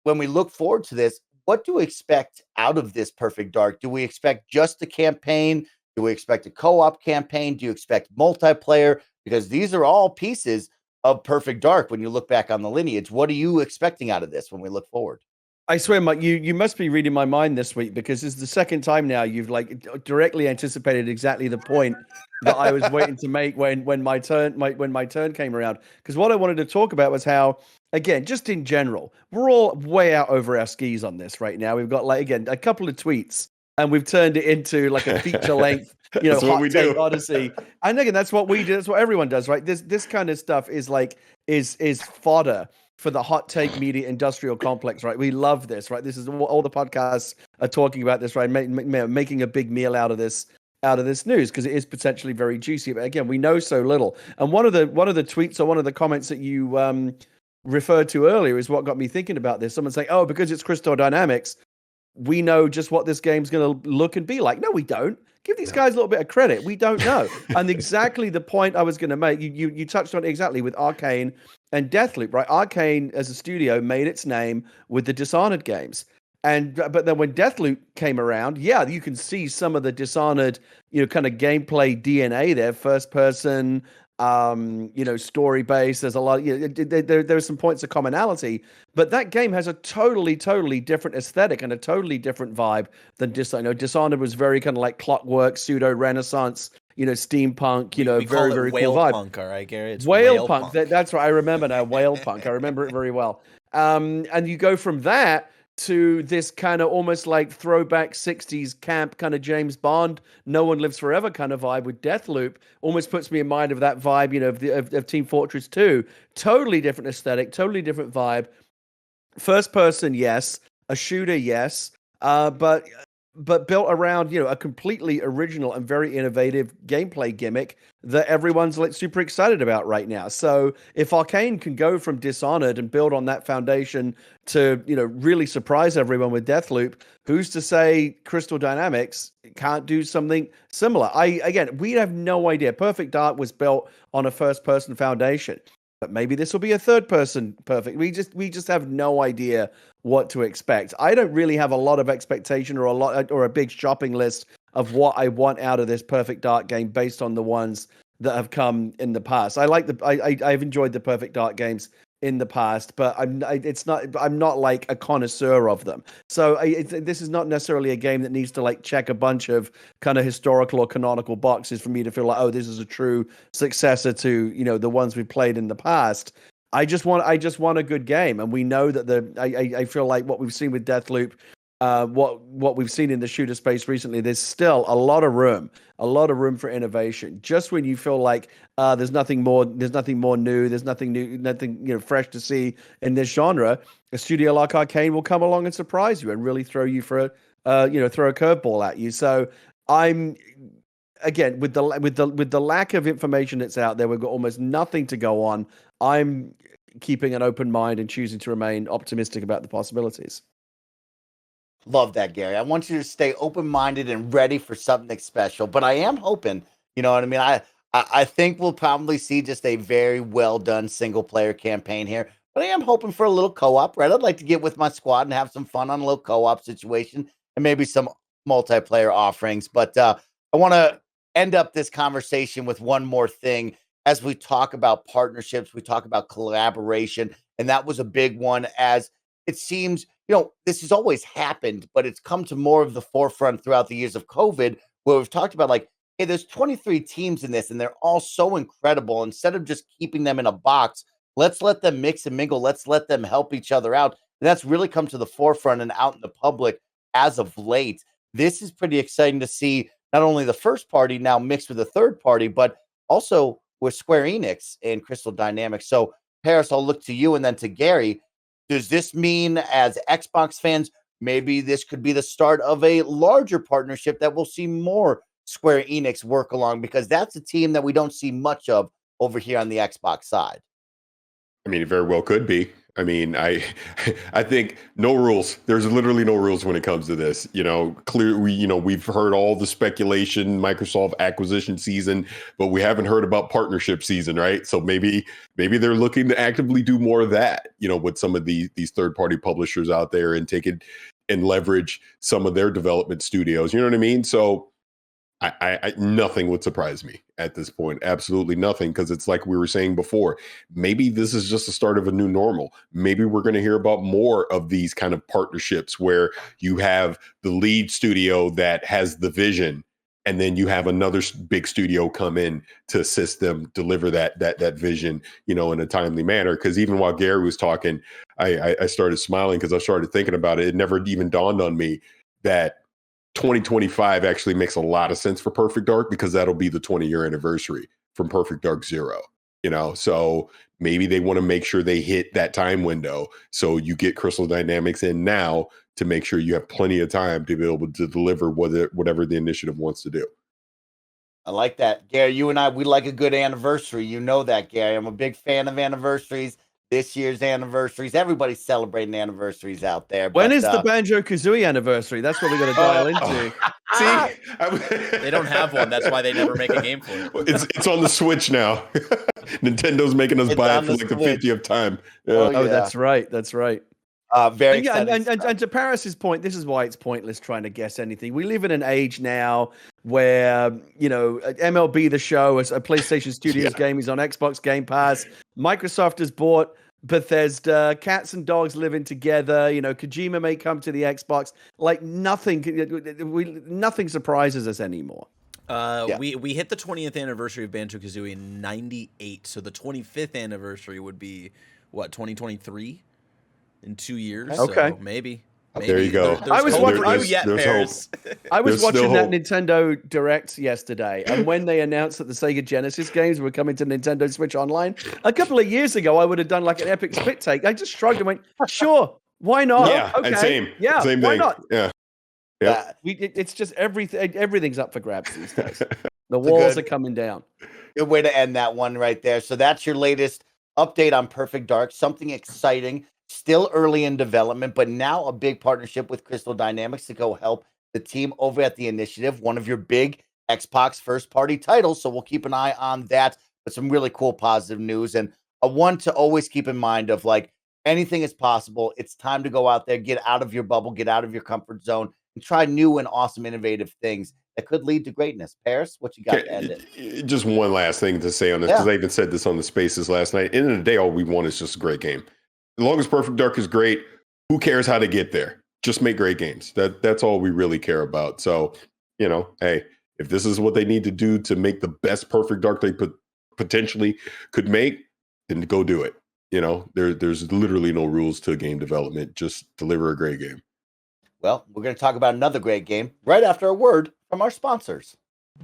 [SPEAKER 2] When we look forward to this, what do we expect out of this Perfect Dark? Do we expect just the campaign? Do we expect a co-op campaign? Do you expect multiplayer? Because these are all pieces of Perfect Dark when you look back on the lineage. What are you expecting out of this when we look forward?
[SPEAKER 3] I swear, Mike, you must be reading my mind this week because it's the second time now you've directly anticipated exactly the point that I was waiting to make when my turn came around. Because what I wanted to talk about was how, again, just in general, we're all way out over our skis on this right now. We've got a couple of tweets and we've turned it into like a feature length,
[SPEAKER 4] That's what we do.
[SPEAKER 3] Odyssey. And again, that's what we do. That's what everyone does, right? This kind of stuff is is fodder for the hot take media industrial complex, right? We love this, right? This is all the podcasts are talking about this, right? Making a big meal out of this news because it is potentially very juicy. But again, we know so little. And one of the tweets or one of the comments that you referred to earlier is what got me thinking about this. Someone saying, "Oh, because it's Crystal Dynamics, we know just what this game's going to look and be like." No, we don't. Give these guys a little bit of credit. We don't know. And exactly the point I was going to make, you touched on it exactly with Arcane and Deathloop, right? Arcane as a studio made its name with the Dishonored games. But then when Deathloop came around, yeah, you can see some of the Dishonored, kind of gameplay DNA there, first person, story based. There's a lot. There's some points of commonality, but that game has a totally different aesthetic and a totally different vibe than Dishonored. Dishonored was very kind of like clockwork, pseudo Renaissance, steampunk,
[SPEAKER 5] we
[SPEAKER 3] very,
[SPEAKER 5] call it
[SPEAKER 3] very
[SPEAKER 5] whale
[SPEAKER 3] cool vibe.
[SPEAKER 5] punk, all right, Gary? It's
[SPEAKER 3] Whale punk. That's right. I remember now. Whale punk. I remember it very well. And you go from that to this kind of almost like throwback 60s camp kind of James Bond, No One Lives Forever kind of vibe with Deathloop. Almost puts me in mind of that vibe, of Team Fortress 2. Totally different aesthetic, totally different vibe. First person, yes. A shooter, yes. But built around, a completely original and very innovative gameplay gimmick that everyone's super excited about right now. So if Arcane can go from Dishonored and build on that foundation to, really surprise everyone with Deathloop, who's to say Crystal Dynamics can't do something similar? We have no idea. Perfect Dark was built on a first-person foundation. But maybe this will be a third person perfect. We just have no idea what to expect. I don't really have a lot of expectation or a big shopping list of what I want out of this Perfect Dark game based on the ones that have come in the past. I've enjoyed the Perfect Dark games in the past, but I'm not like a connoisseur of them. So this is not necessarily a game that needs to like check a bunch of kind of historical or canonical boxes for me to feel like, oh, this is a true successor to, you know, the ones we've played in the past. I just want a good game, and we know that I feel like what we've seen with Deathloop, what we've seen in the shooter space recently, there's still a lot of room for innovation. Just when you feel like there's nothing more new, there's nothing fresh to see in this genre, a studio like Arcane will come along and surprise you and really throw you for throw a curveball at you. So I'm, again, with the lack of information that's out there, we've got almost nothing to go on. I'm keeping an open mind and choosing to remain optimistic about the possibilities.
[SPEAKER 2] Love that, Gary. I want you to stay open-minded and ready for something special. But I am hoping, you know what I mean? I think we'll probably see just a very well done single-player campaign here. But I am hoping for a little co-op, right? I'd like to get with my squad and have some fun on a little co-op situation and maybe some multiplayer offerings. But I want to end up this conversation with one more thing. As we talk about partnerships, we talk about collaboration, and that was a big one. As it seems, you know, this has always happened, but it's come to more of the forefront throughout the years of COVID, where we've talked about like, hey, there's 23 teams in this, and they're all so incredible. Instead of just keeping them in a box, let's let them mix and mingle. Let's let them help each other out. And that's really come to the forefront and out in the public as of late. This is pretty exciting to see, not only the first party now mixed with the third party, but also with Square Enix and Crystal Dynamics. So, Paris, I'll look to you and then to Gary. Does this mean, as Xbox fans, maybe this could be the start of a larger partnership that we'll see more Square Enix work along? Because that's a team that we don't see much of over here on the Xbox side.
[SPEAKER 4] I mean, it very well could be. I mean, I think no rules. There's literally no rules when it comes to this. You know, we've heard all the speculation, Microsoft acquisition season, but we haven't heard about partnership season, right? So maybe they're looking to actively do more of that, you know, with some of these third-party publishers out there and take it and leverage some of their development studios. You know what I mean? So I nothing would surprise me at this point. Absolutely nothing, because it's like we were saying before. Maybe this is just the start of a new normal. Maybe we're going to hear about more of these kind of partnerships where you have the lead studio that has the vision, and then you have another big studio come in to assist them deliver that vision, you know, in a timely manner. Because even while Gary was talking, I started smiling because I started thinking about it. It never even dawned on me that 2025 actually makes a lot of sense for Perfect Dark, because that'll be the 20-year anniversary from Perfect Dark Zero, you know? So maybe they want to make sure they hit that time window. So you get Crystal Dynamics in now to make sure you have plenty of time to be able to deliver whatever the initiative wants to do.
[SPEAKER 2] I like that. Gary, you and I, we like a good anniversary. You know that, Gary. I'm a big fan of anniversaries. This year's anniversaries. Everybody's celebrating anniversaries out there.
[SPEAKER 3] When is the Banjo-Kazooie anniversary? That's what we got to dial into.
[SPEAKER 4] See,
[SPEAKER 5] they don't have one. That's why they never make a game for it.
[SPEAKER 4] It's on the Switch now. Nintendo's making us buy it for like the 50th time. Yeah.
[SPEAKER 3] Oh, that's right. That's right.
[SPEAKER 2] Very
[SPEAKER 3] exciting. And to Paris's point, this is why it's pointless trying to guess anything. We live in an age now where, you know, MLB The Show, a PlayStation Studios game, is on Xbox Game Pass. Microsoft has bought Bethesda. Cats and dogs living together. You know, Kojima may come to the Xbox. Like nothing surprises us anymore.
[SPEAKER 5] We hit the 20th anniversary of Banjo-Kazooie in 98. So the 25th anniversary would be, what, 2023? In 2 years.
[SPEAKER 3] Okay.
[SPEAKER 5] So maybe.
[SPEAKER 4] There you go.
[SPEAKER 3] I was watching that
[SPEAKER 4] hope.
[SPEAKER 3] Nintendo Direct yesterday, and when they announced that the Sega Genesis games were coming to Nintendo Switch Online, a couple of years ago, I would have done like an epic spit take. I just shrugged and went, "Sure, why not?
[SPEAKER 4] Yeah,
[SPEAKER 3] okay,
[SPEAKER 4] and same
[SPEAKER 3] why
[SPEAKER 4] thing.
[SPEAKER 3] not?
[SPEAKER 4] Yeah,
[SPEAKER 3] It's just everything's up for grabs these days. The walls are coming down.
[SPEAKER 2] Good way to end that one right there. So that's your latest update on Perfect Dark. Something exciting. Still early in development, but now a big partnership with Crystal Dynamics to go help the team over at the Initiative, one of your big Xbox first-party titles. So we'll keep an eye on that. But some really cool positive news, and a one to always keep in mind of like anything is possible. It's time to go out there, get out of your bubble, get out of your comfort zone, and try new and awesome, innovative things that could lead to greatness. Paris, what you got to end it?
[SPEAKER 4] Just one last thing to say on this, because I even said this on the Spaces last night. End of the day, all we want is just a great game. As long as Perfect Dark is great, who cares how to get there? Just make great games. That's all we really care about. So, hey, if this is what they need to do to make the best Perfect Dark they potentially could make, then go do it. There's literally no rules to game development. Just deliver a great game.
[SPEAKER 2] Well, we're going to talk about another great game right after a word from our sponsors.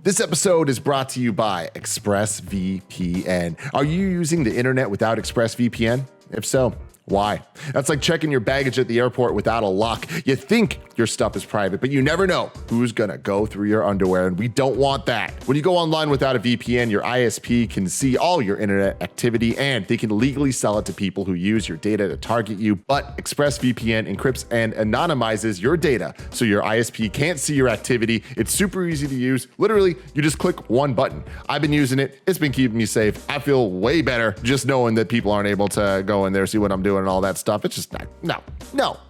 [SPEAKER 1] This episode is brought to you by ExpressVPN. Are you using the internet without ExpressVPN? If so, why? That's like checking your baggage at the airport without a lock. You think your stuff is private, but you never know who's gonna go through your underwear, and we don't want that. When you go online without a VPN, your ISP can see all your internet activity, and they can legally sell it to people who use your data to target you. But ExpressVPN encrypts and anonymizes your data, so your ISP can't see your activity. It's super easy to use. Literally, you just click one button. I've been using it. It's been keeping me safe. I feel way better just knowing that people aren't able to go in there, see what I'm doing and all that stuff. It's just no.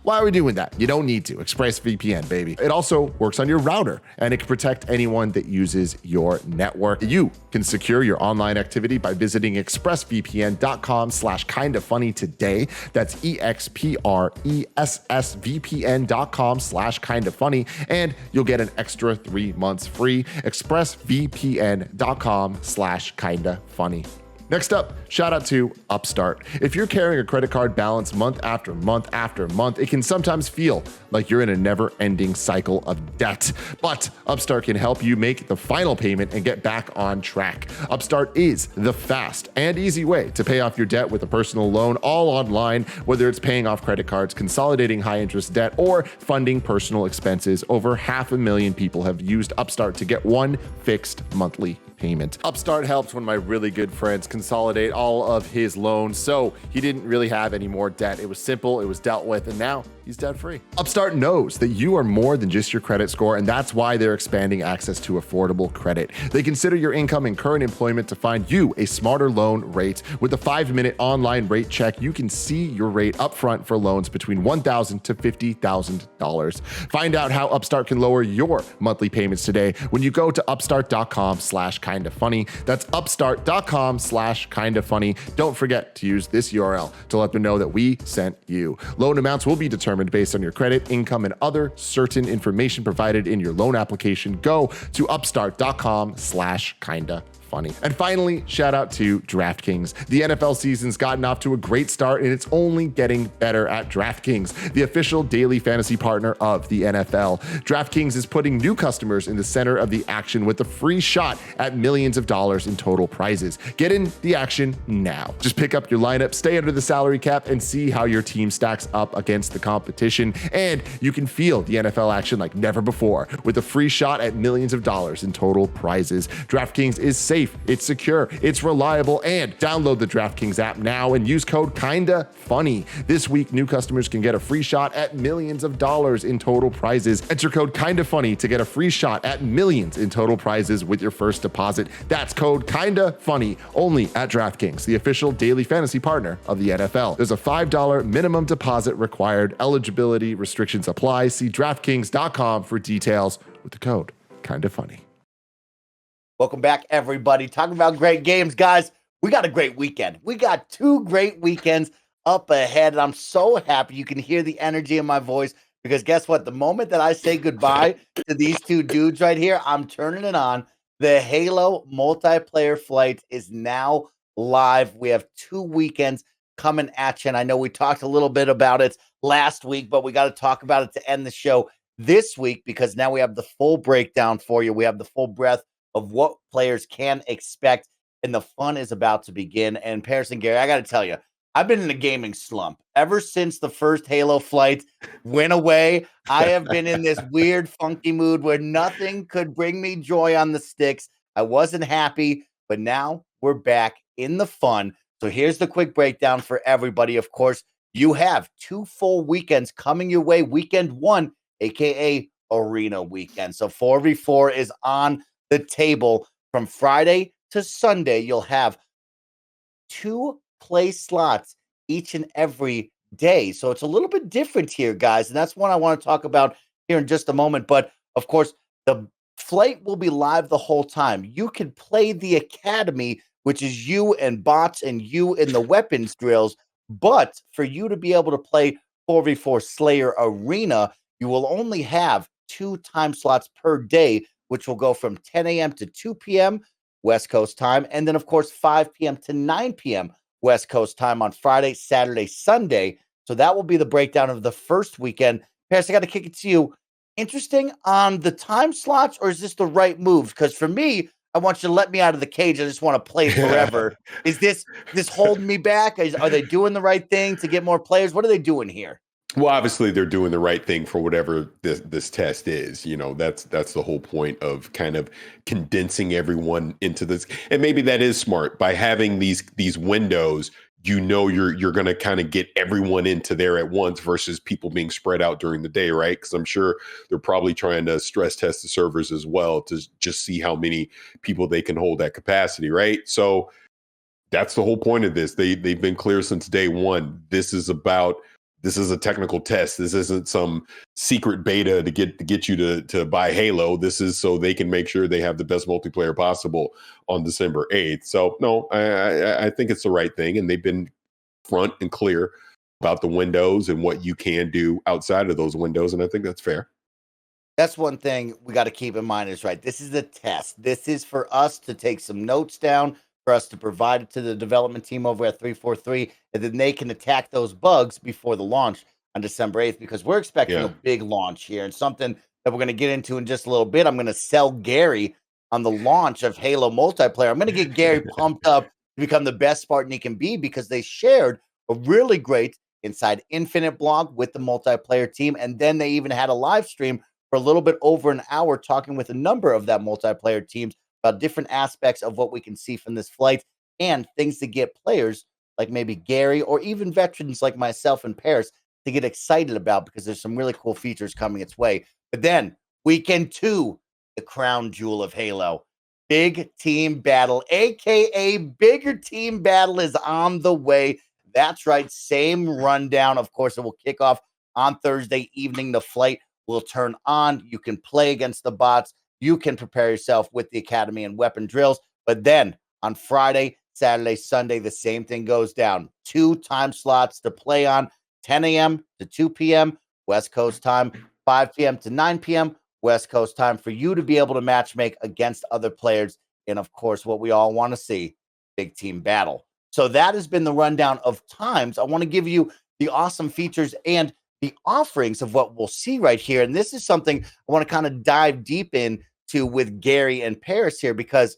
[SPEAKER 1] Why are we doing that? You don't need to. ExpressVPN, baby. It also works on your router, and it can protect anyone that uses your network. You can secure your online activity by visiting expressvpn.com/kindafunny today. That's expressvpn.com/kindafunny, and you'll get an extra 3 months free. expressvpn.com/kindafunny. Next up, shout out to Upstart. If you're carrying a credit card balance month after month after month, it can sometimes feel like you're in a never-ending cycle of debt. But Upstart can help you make the final payment and get back on track. Upstart is the fast and easy way to pay off your debt with a personal loan, all online, whether it's paying off credit cards, consolidating high-interest debt, or funding personal expenses. Over 500,000 people have used Upstart to get one fixed monthly payment. Upstart helped one of my really good friends consolidate all of his loans, so he didn't really have any more debt. It was simple, it was dealt with, and now he's debt free. Upstart knows that you are more than just your credit score, and that's why they're expanding access to affordable credit. They consider your income and current employment to find you a smarter loan rate. With a 5-minute online rate check, you can see your rate upfront for loans between $1,000 to $50,000. Find out how Upstart can lower your monthly payments today when you go to upstart.com/kindafunny. That's upstart.com/kindafunny. Don't forget to use this URL to let them know that we sent you. Loan amounts will be determined based on your credit, income, and other certain information provided in your loan application. Go to upstart.com/kindafunny. And finally, shout out to DraftKings. The NFL season's gotten off to a great start, and it's only getting better at DraftKings, the official daily fantasy partner of the NFL. DraftKings is putting new customers in the center of the action with a free shot at millions of dollars in total prizes. Get in the action now. Just pick up your lineup, stay under the salary cap, and see how your team stacks up against the competition. And you can feel the NFL action like never before with a free shot at millions of dollars in total prizes. DraftKings is safe, it's secure, it's reliable, and download the DraftKings app now and use code KindaFunny. This week, new customers can get a free shot at millions of dollars in total prizes. Enter code KindaFunny to get a free shot at millions in total prizes with your first deposit. That's code KindaFunny only at DraftKings, the official daily fantasy partner of the NFL. There's a $5 minimum deposit required. Eligibility restrictions apply. See DraftKings.com for details with the code KindaFunny.
[SPEAKER 2] Welcome back, everybody. Talking about great games, guys. We got a great weekend. We got 2 great weekends up ahead, and I'm so happy you can hear the energy in my voice because guess what? The moment that I say goodbye to these 2 dudes right here, I'm turning it on. The Halo multiplayer flight is now live. We have 2 weekends coming at you, and I know we talked a little bit about it last week, but we got to talk about it to end the show this week because now we have the full breakdown for you. We have the full breadth of what players can expect, and the fun is about to begin. And Paris and Gary, I got to tell you, I've been in a gaming slump ever since the first Halo flight went away. I have been in this weird, funky mood where nothing could bring me joy on the sticks. I wasn't happy, but now we're back in the fun. So here's the quick breakdown for everybody. Of course, you have 2 full weekends coming your way. Weekend 1, aka Arena Weekend. So 4v4 is on the table from Friday to Sunday. You'll have 2 play slots each and every day. So it's a little bit different here, guys. And that's what I want to talk about here in just a moment. But of course, the Flight will be live the whole time. You can play the academy, which is you and bots and you in the weapons drills. But for you to be able to play 4v4 Slayer Arena, you will only have 2 time slots per day, which will go from 10 a.m. to 2 p.m. West Coast time. And then, of course, 5 p.m. to 9 p.m. West Coast time on Friday, Saturday, Sunday. So that will be the breakdown of the first weekend. Paris, I got to kick it to you. Interesting on the time slots, or is this the right move? Because for me, I want you to let me out of the cage. I just want to play forever. Is this holding me back? Are they doing the right thing to get more players? What are they doing here?
[SPEAKER 4] Well, obviously they're doing the right thing for whatever this test is. You know, that's the whole point of kind of condensing everyone into this. And maybe that is smart by having these windows. You know, you're going to kind of get everyone into there at once versus people being spread out during the day, right? Because I'm sure they're probably trying to stress test the servers as well to just see how many people they can hold at capacity, right? So that's the whole point of this. They've been clear since day one. This is a technical test. This isn't some secret beta to get you to buy Halo. This is so they can make sure they have the best multiplayer possible on December 8th. So no, I think it's the right thing. And they've been front and clear about the windows and what you can do outside of those windows. And I think that's fair.
[SPEAKER 2] That's one thing we got to keep in mind is right. This is a test. This is for us to take some notes down, for us to provide it to the development team over at 343, and then they can attack those bugs before the launch on December 8th, because we're expecting a big launch here and something that we're going to get into in just a little bit. I'm going to sell Gary on the launch of Halo multiplayer. I'm going to get Gary pumped up to become the best Spartan he can be, because they shared a really great Inside Infinite blog with the multiplayer team. And then they even had a live stream for a little bit over an hour talking with a number of that multiplayer teams about different aspects of what we can see from this flight and things to get players like maybe Gary or even veterans like myself and Paris to get excited about, because there's some really cool features coming its way. But then weekend 2, the crown jewel of Halo, Big Team Battle, aka Bigger Team Battle, is on the way. That's right, same rundown. Of course, it will kick off on Thursday evening. The flight will turn on. You can play against the bots. You can prepare yourself with the academy and weapon drills. But then on Friday, Saturday, Sunday, the same thing goes down. 2 time slots to play on, 10 a.m. to 2 p.m. West Coast time, 5 p.m. to 9 p.m. West Coast time, for you to be able to matchmake against other players. And of course, what we all want to see, big team battle. So that has been the rundown of times. I want to give you the awesome features and the offerings of what we'll see right here. And this is something I want to kind of dive deep into with Gary and Paris here, because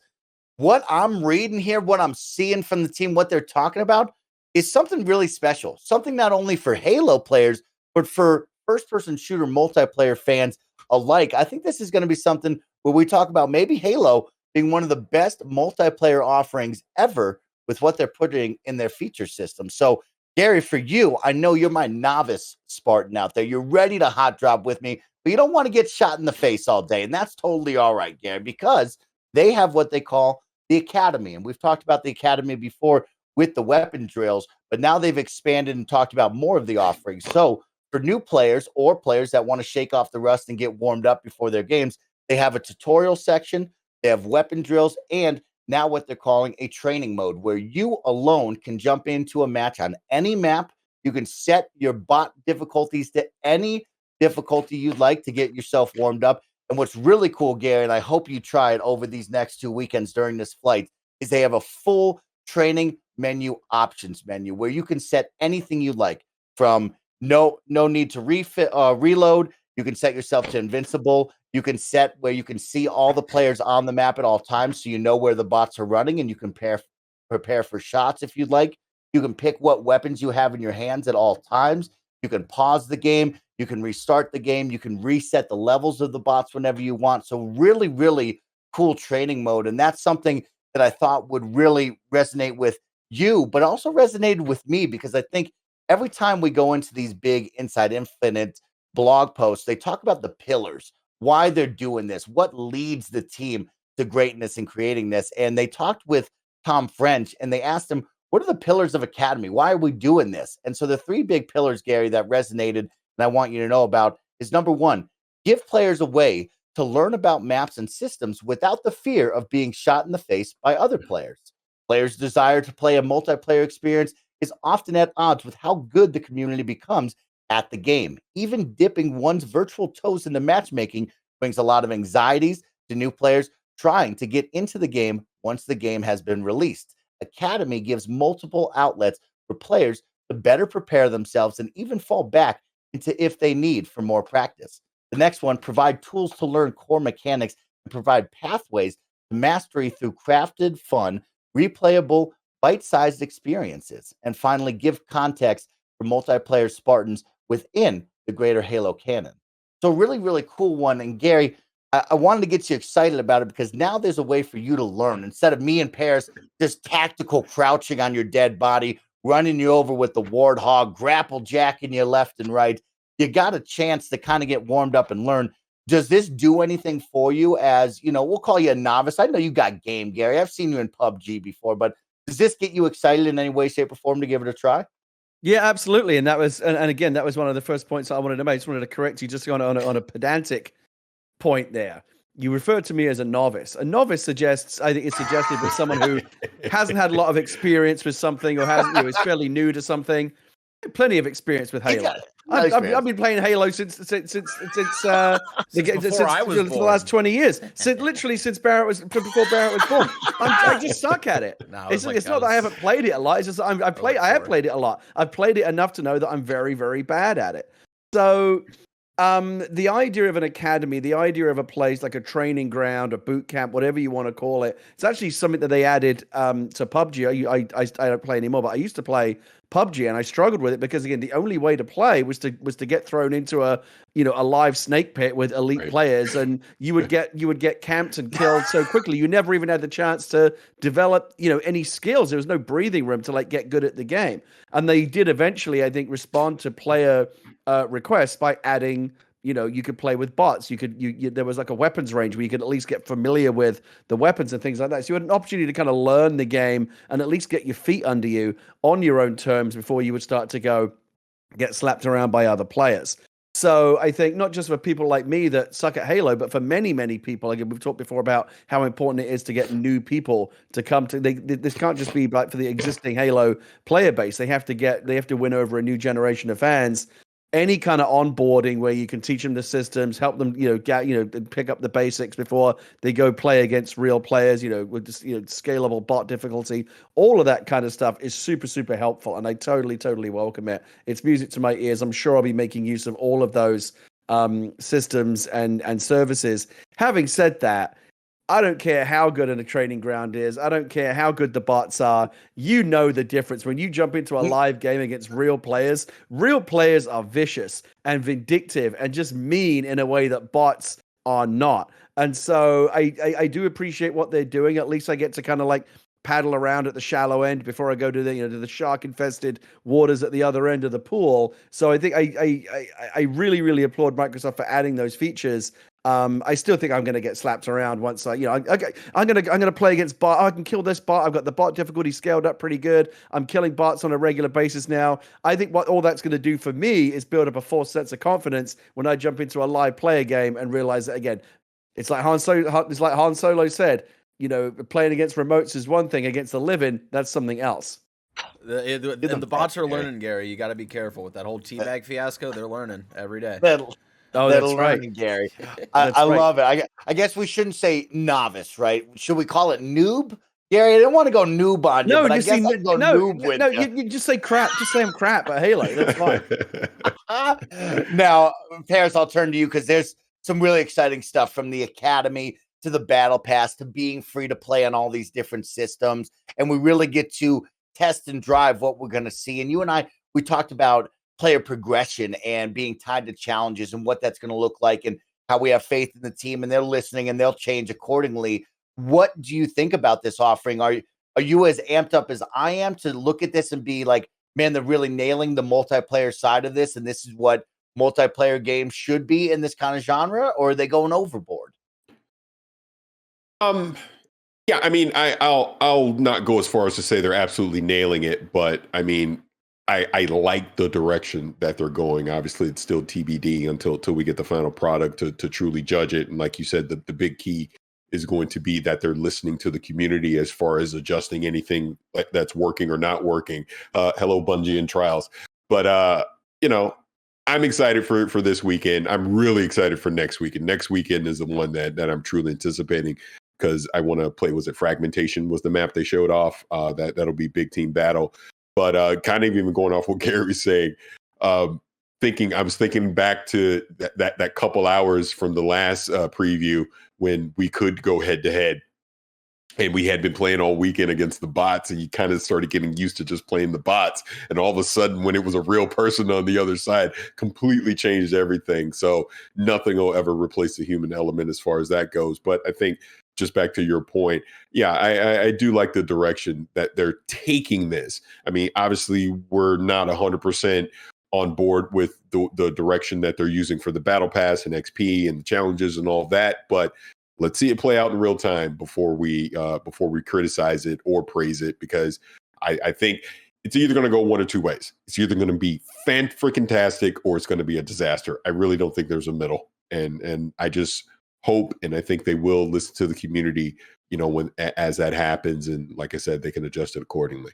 [SPEAKER 2] what I'm reading here, what I'm seeing from the team, what they're talking about is something really special. Something not only for Halo players, but for first-person shooter multiplayer fans alike. I think this is going to be something where we talk about maybe Halo being one of the best multiplayer offerings ever with what they're putting in their feature system. So, Gary, for you, I know you're my novice Spartan out there. You're ready to hot drop with me, but you don't want to get shot in the face all day. And that's totally all right, Gary, because they have what they call the academy. And we've talked about the academy before with the weapon drills, but now they've expanded and talked about more of the offerings. So for new players or players that want to shake off the rust and get warmed up before their games, they have a tutorial section, they have weapon drills, and now what they're calling a training mode, where you alone can jump into a match on any map. You can set your bot difficulties to any difficulty you'd like to get yourself warmed up. And what's really cool, Gary, and I hope you try it over these next 2 weekends during this flight, is they have a full training menu options menu where you can set anything you like, from no need to reload. You can set yourself to invincible. You can set where you can see all the players on the map at all times, so you know where the bots are running, and you can prepare for shots if you'd like. You can pick what weapons you have in your hands at all times. You can pause the game. You can restart the game. You can reset the levels of the bots whenever you want. So really, really cool training mode. And that's something that I thought would really resonate with you, but also resonated with me, because I think every time we go into these big Inside Infinite blog posts, they talk about the pillars, why they're doing this, what leads the team to greatness in creating this. And they talked with Tom French and they asked him, what are the pillars of Academy? Why are we doing this? And so the 3 big pillars, Gary, that resonated and I want you to know about is, number 1, give players a way to learn about maps and systems without the fear of being shot in the face by other players. Players' desire to play a multiplayer experience is often at odds with how good the community becomes at the game. Even dipping one's virtual toes into matchmaking brings a lot of anxieties to new players trying to get into the game once the game has been released. Academy gives multiple outlets for players to better prepare themselves and even fall back into if they need for more practice. The next one, provide tools to learn core mechanics and provide pathways to mastery through crafted, fun, replayable, bite-sized experiences. And finally, give context for multiplayer Spartans within the greater Halo canon. So really, really cool one. And Gary, I wanted to get you excited about it because now there's a way for you to learn. Instead of me and Paris just tactical crouching on your dead body, running you over with the warthog, grapple jacking you left and right, you got a chance to kind of get warmed up and learn. Does this do anything for you as, we'll call you a novice? I know you got game, Gary. I've seen you in PUBG before, but does this get you excited in any way, shape, or form to give it a try?
[SPEAKER 3] Yeah, absolutely. And that was, and again, that was one of the first points I wanted to make. I just wanted to correct you just on a pedantic point there. You referred to me as a novice. A novice suggests, I think it's suggested that someone who hasn't had a lot of experience with something or is fairly new to something. Plenty of experience with Halo. I've been playing Halo since the last 20 years. Since Barrett was before Barrett was born. I just suck at it. It's not that I haven't played it a lot. It's just I have played it a lot. I've played it enough to know that I'm very, very bad at it. So the idea of an academy, the idea of a place like a training ground, a boot camp, whatever you want to call it, it's actually something that they added to PUBG. I don't play anymore, but I used to play PUBG and I struggled with it because again, the only way to play was to get thrown into a live snake pit with elite players, and you would get camped and killed so quickly. You never even had the chance to develop any skills. There was no breathing room to get good at the game. And they did eventually, I think, respond to player requests by adding, you could play with bots. There was like a weapons range where you could at least get familiar with the weapons and things like that. So you had an opportunity to kind of learn the game and at least get your feet under you on your own terms before you would start to go get slapped around by other players. So I think not just for people like me that suck at Halo, but for many, many people, again, we've talked before about how important it is to get new people to come to. This can't just be like for the existing Halo player base. They have to win over a new generation of fans. Any kind of onboarding where you can teach them the systems, help them, pick up the basics before they go play against real players, with this, scalable bot difficulty, all of that kind of stuff is super, super helpful. And I totally, totally welcome it. It's music to my ears. I'm sure I'll be making use of all of those systems and services. Having said that, I don't care how good a training ground is. I don't care how good the bots are. You know the difference. When you jump into a live game against real players are vicious and vindictive and just mean in a way that bots are not. And so I do appreciate what they're doing. At least I get to kind of paddle around at the shallow end before I go to the shark-infested waters at the other end of the pool. So I think I really, really applaud Microsoft for adding those features. I still think I'm going to get slapped around once I'm going to play against bot. I can kill this bot. I've got the bot difficulty scaled up pretty good. I'm killing bots on a regular basis now. I think what all that's going to do for me is build up a false sense of confidence when I jump into a live player game and realize that again, it's like Han Solo said, playing against remotes is one thing. Against the living, that's something else.
[SPEAKER 5] The bots are learning, Gary. You got to be careful with that whole teabag fiasco. They're learning every day.
[SPEAKER 2] That's right, Gary. I love it. I guess we shouldn't say novice, right? Should we call it noob? Gary, I didn't want to go noob on you, but I guess I'll go noob with you.
[SPEAKER 3] You just say crap. Just say I'm crap at Halo. That's fine.
[SPEAKER 2] Now, Paris, I'll turn to you because there's some really exciting stuff from the Academy to the Battle Pass to being free to play on all these different systems. And we really get to test and drive what we're going to see. And you and I, we talked about player progression and being tied to challenges and what that's going to look like and how we have faith in the team and they're listening and they'll change accordingly. What do you think about this offering? Are you as amped up as I am to look at this and be like, man, they're really nailing the multiplayer side of this and this is what multiplayer games should be in this kind of genre, or are they going overboard?
[SPEAKER 4] Yeah, I mean, I'll not go as far as to say they're absolutely nailing it, but I mean, I like the direction that they're going. Obviously, it's still TBD until we get the final product to truly judge it. And like you said, the big key is going to be that they're listening to the community as far as adjusting anything that's working or not working. Hello, Bungie and Trials. But you know, I'm excited for this weekend. I'm really excited for next weekend. Next weekend is the one that I'm truly anticipating because I want to play. Was it Fragmentation? Was the map they showed off? That'll be big team battle. But kind of even going off what Gary was saying, I was thinking back to that couple hours from the last preview when we could go head to head. And we had been playing all weekend against the bots, and you kind of started getting used to just playing the bots. And all of a sudden, when it was a real person on the other side, completely changed everything. So nothing will ever replace the human element as far as that goes. But I think just back to your point, yeah, I do like the direction that they're taking this. I mean, obviously, we're not 100% on board with the direction that they're using for the battle pass and XP and the challenges and all that, but let's see it play out in real time before we criticize it or praise it, because I think it's either going to go one or two ways. It's either going to be fan-freaking-tastic or it's going to be a disaster. I really don't think there's a middle, and I just hope, and I think they will listen to the community, when as that happens, and like I said, they can adjust it accordingly.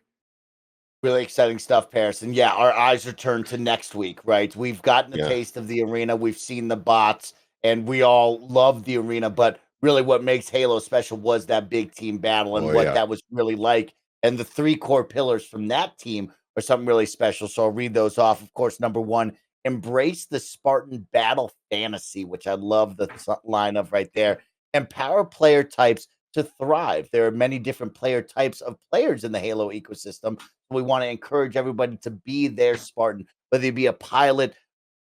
[SPEAKER 2] Really exciting stuff, Paris. And yeah, our eyes are turned to next week, right? We've gotten a taste of the arena. We've seen the bots, and we all love the arena. But really what makes Halo special was that big team battle and that was really like. And the three core pillars from that team are something really special. So I'll read those off. Of course, number one, embrace the Spartan battle fantasy, which I love the line of right there. Empower player types to thrive. There are many different player types of players in the Halo ecosystem. We want to encourage everybody to be their Spartan, whether you be a pilot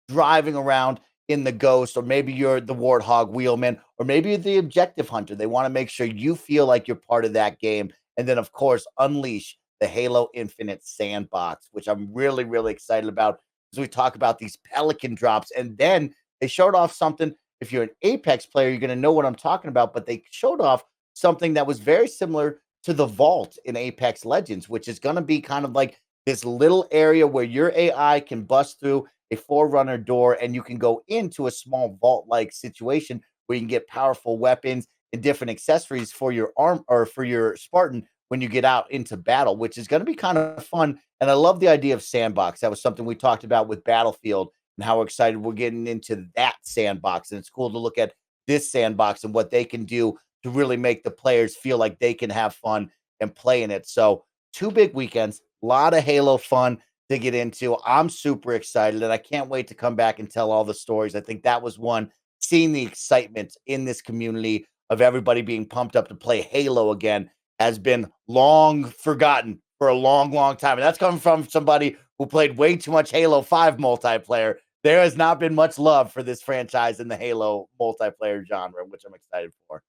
[SPEAKER 2] driving around in the Ghost, or maybe you're the Warthog wheelman, or maybe you're the objective hunter. They want to make sure you feel like you're part of that game. And then, of course, unleash the Halo Infinite sandbox, which I'm really, really excited about as we talk about these Pelican drops. And then they showed off something. If you're an Apex player, you're going to know what I'm talking about, but they showed off something that was very similar to the vault in Apex Legends, which is going to be kind of like this little area where your AI can bust through a Forerunner door and you can go into a small vault-like situation where you can get powerful weapons and different accessories for your arm or for your Spartan when you get out into battle, which is going to be kind of fun. And I love the idea of sandbox. That was something we talked about with Battlefield and how excited we're getting into that sandbox. And it's cool to look at this sandbox and what they can do to really make the players feel like they can have fun and play in it. So 2 big weekends, a lot of Halo fun to get into. I'm super excited, and I can't wait to come back and tell all the stories. I think that was one, seeing the excitement in this community of everybody being pumped up to play Halo again has been long forgotten for a long, long time. And that's coming from somebody who played way too much Halo 5 multiplayer. There has not been much love for this franchise in the Halo multiplayer genre, which I'm excited for.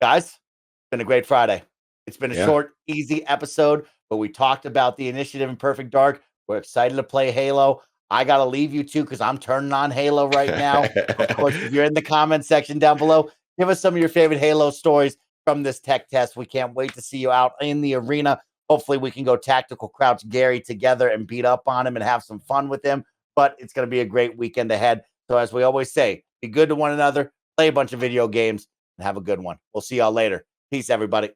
[SPEAKER 2] Guys, it's been a great Friday. It's been a short, easy episode, but we talked about the initiative in Perfect Dark. We're excited to play Halo. I got to leave you too because I'm turning on Halo right now. Of course, if you're in the comment section down below, give us some of your favorite Halo stories from this tech test. We can't wait to see you out in the arena. Hopefully, we can go tactical crouch Gary together and beat up on him and have some fun with him. But it's going to be a great weekend ahead. So as we always say, be good to one another, play a bunch of video games, and have a good one. We'll see y'all later. Peace, everybody.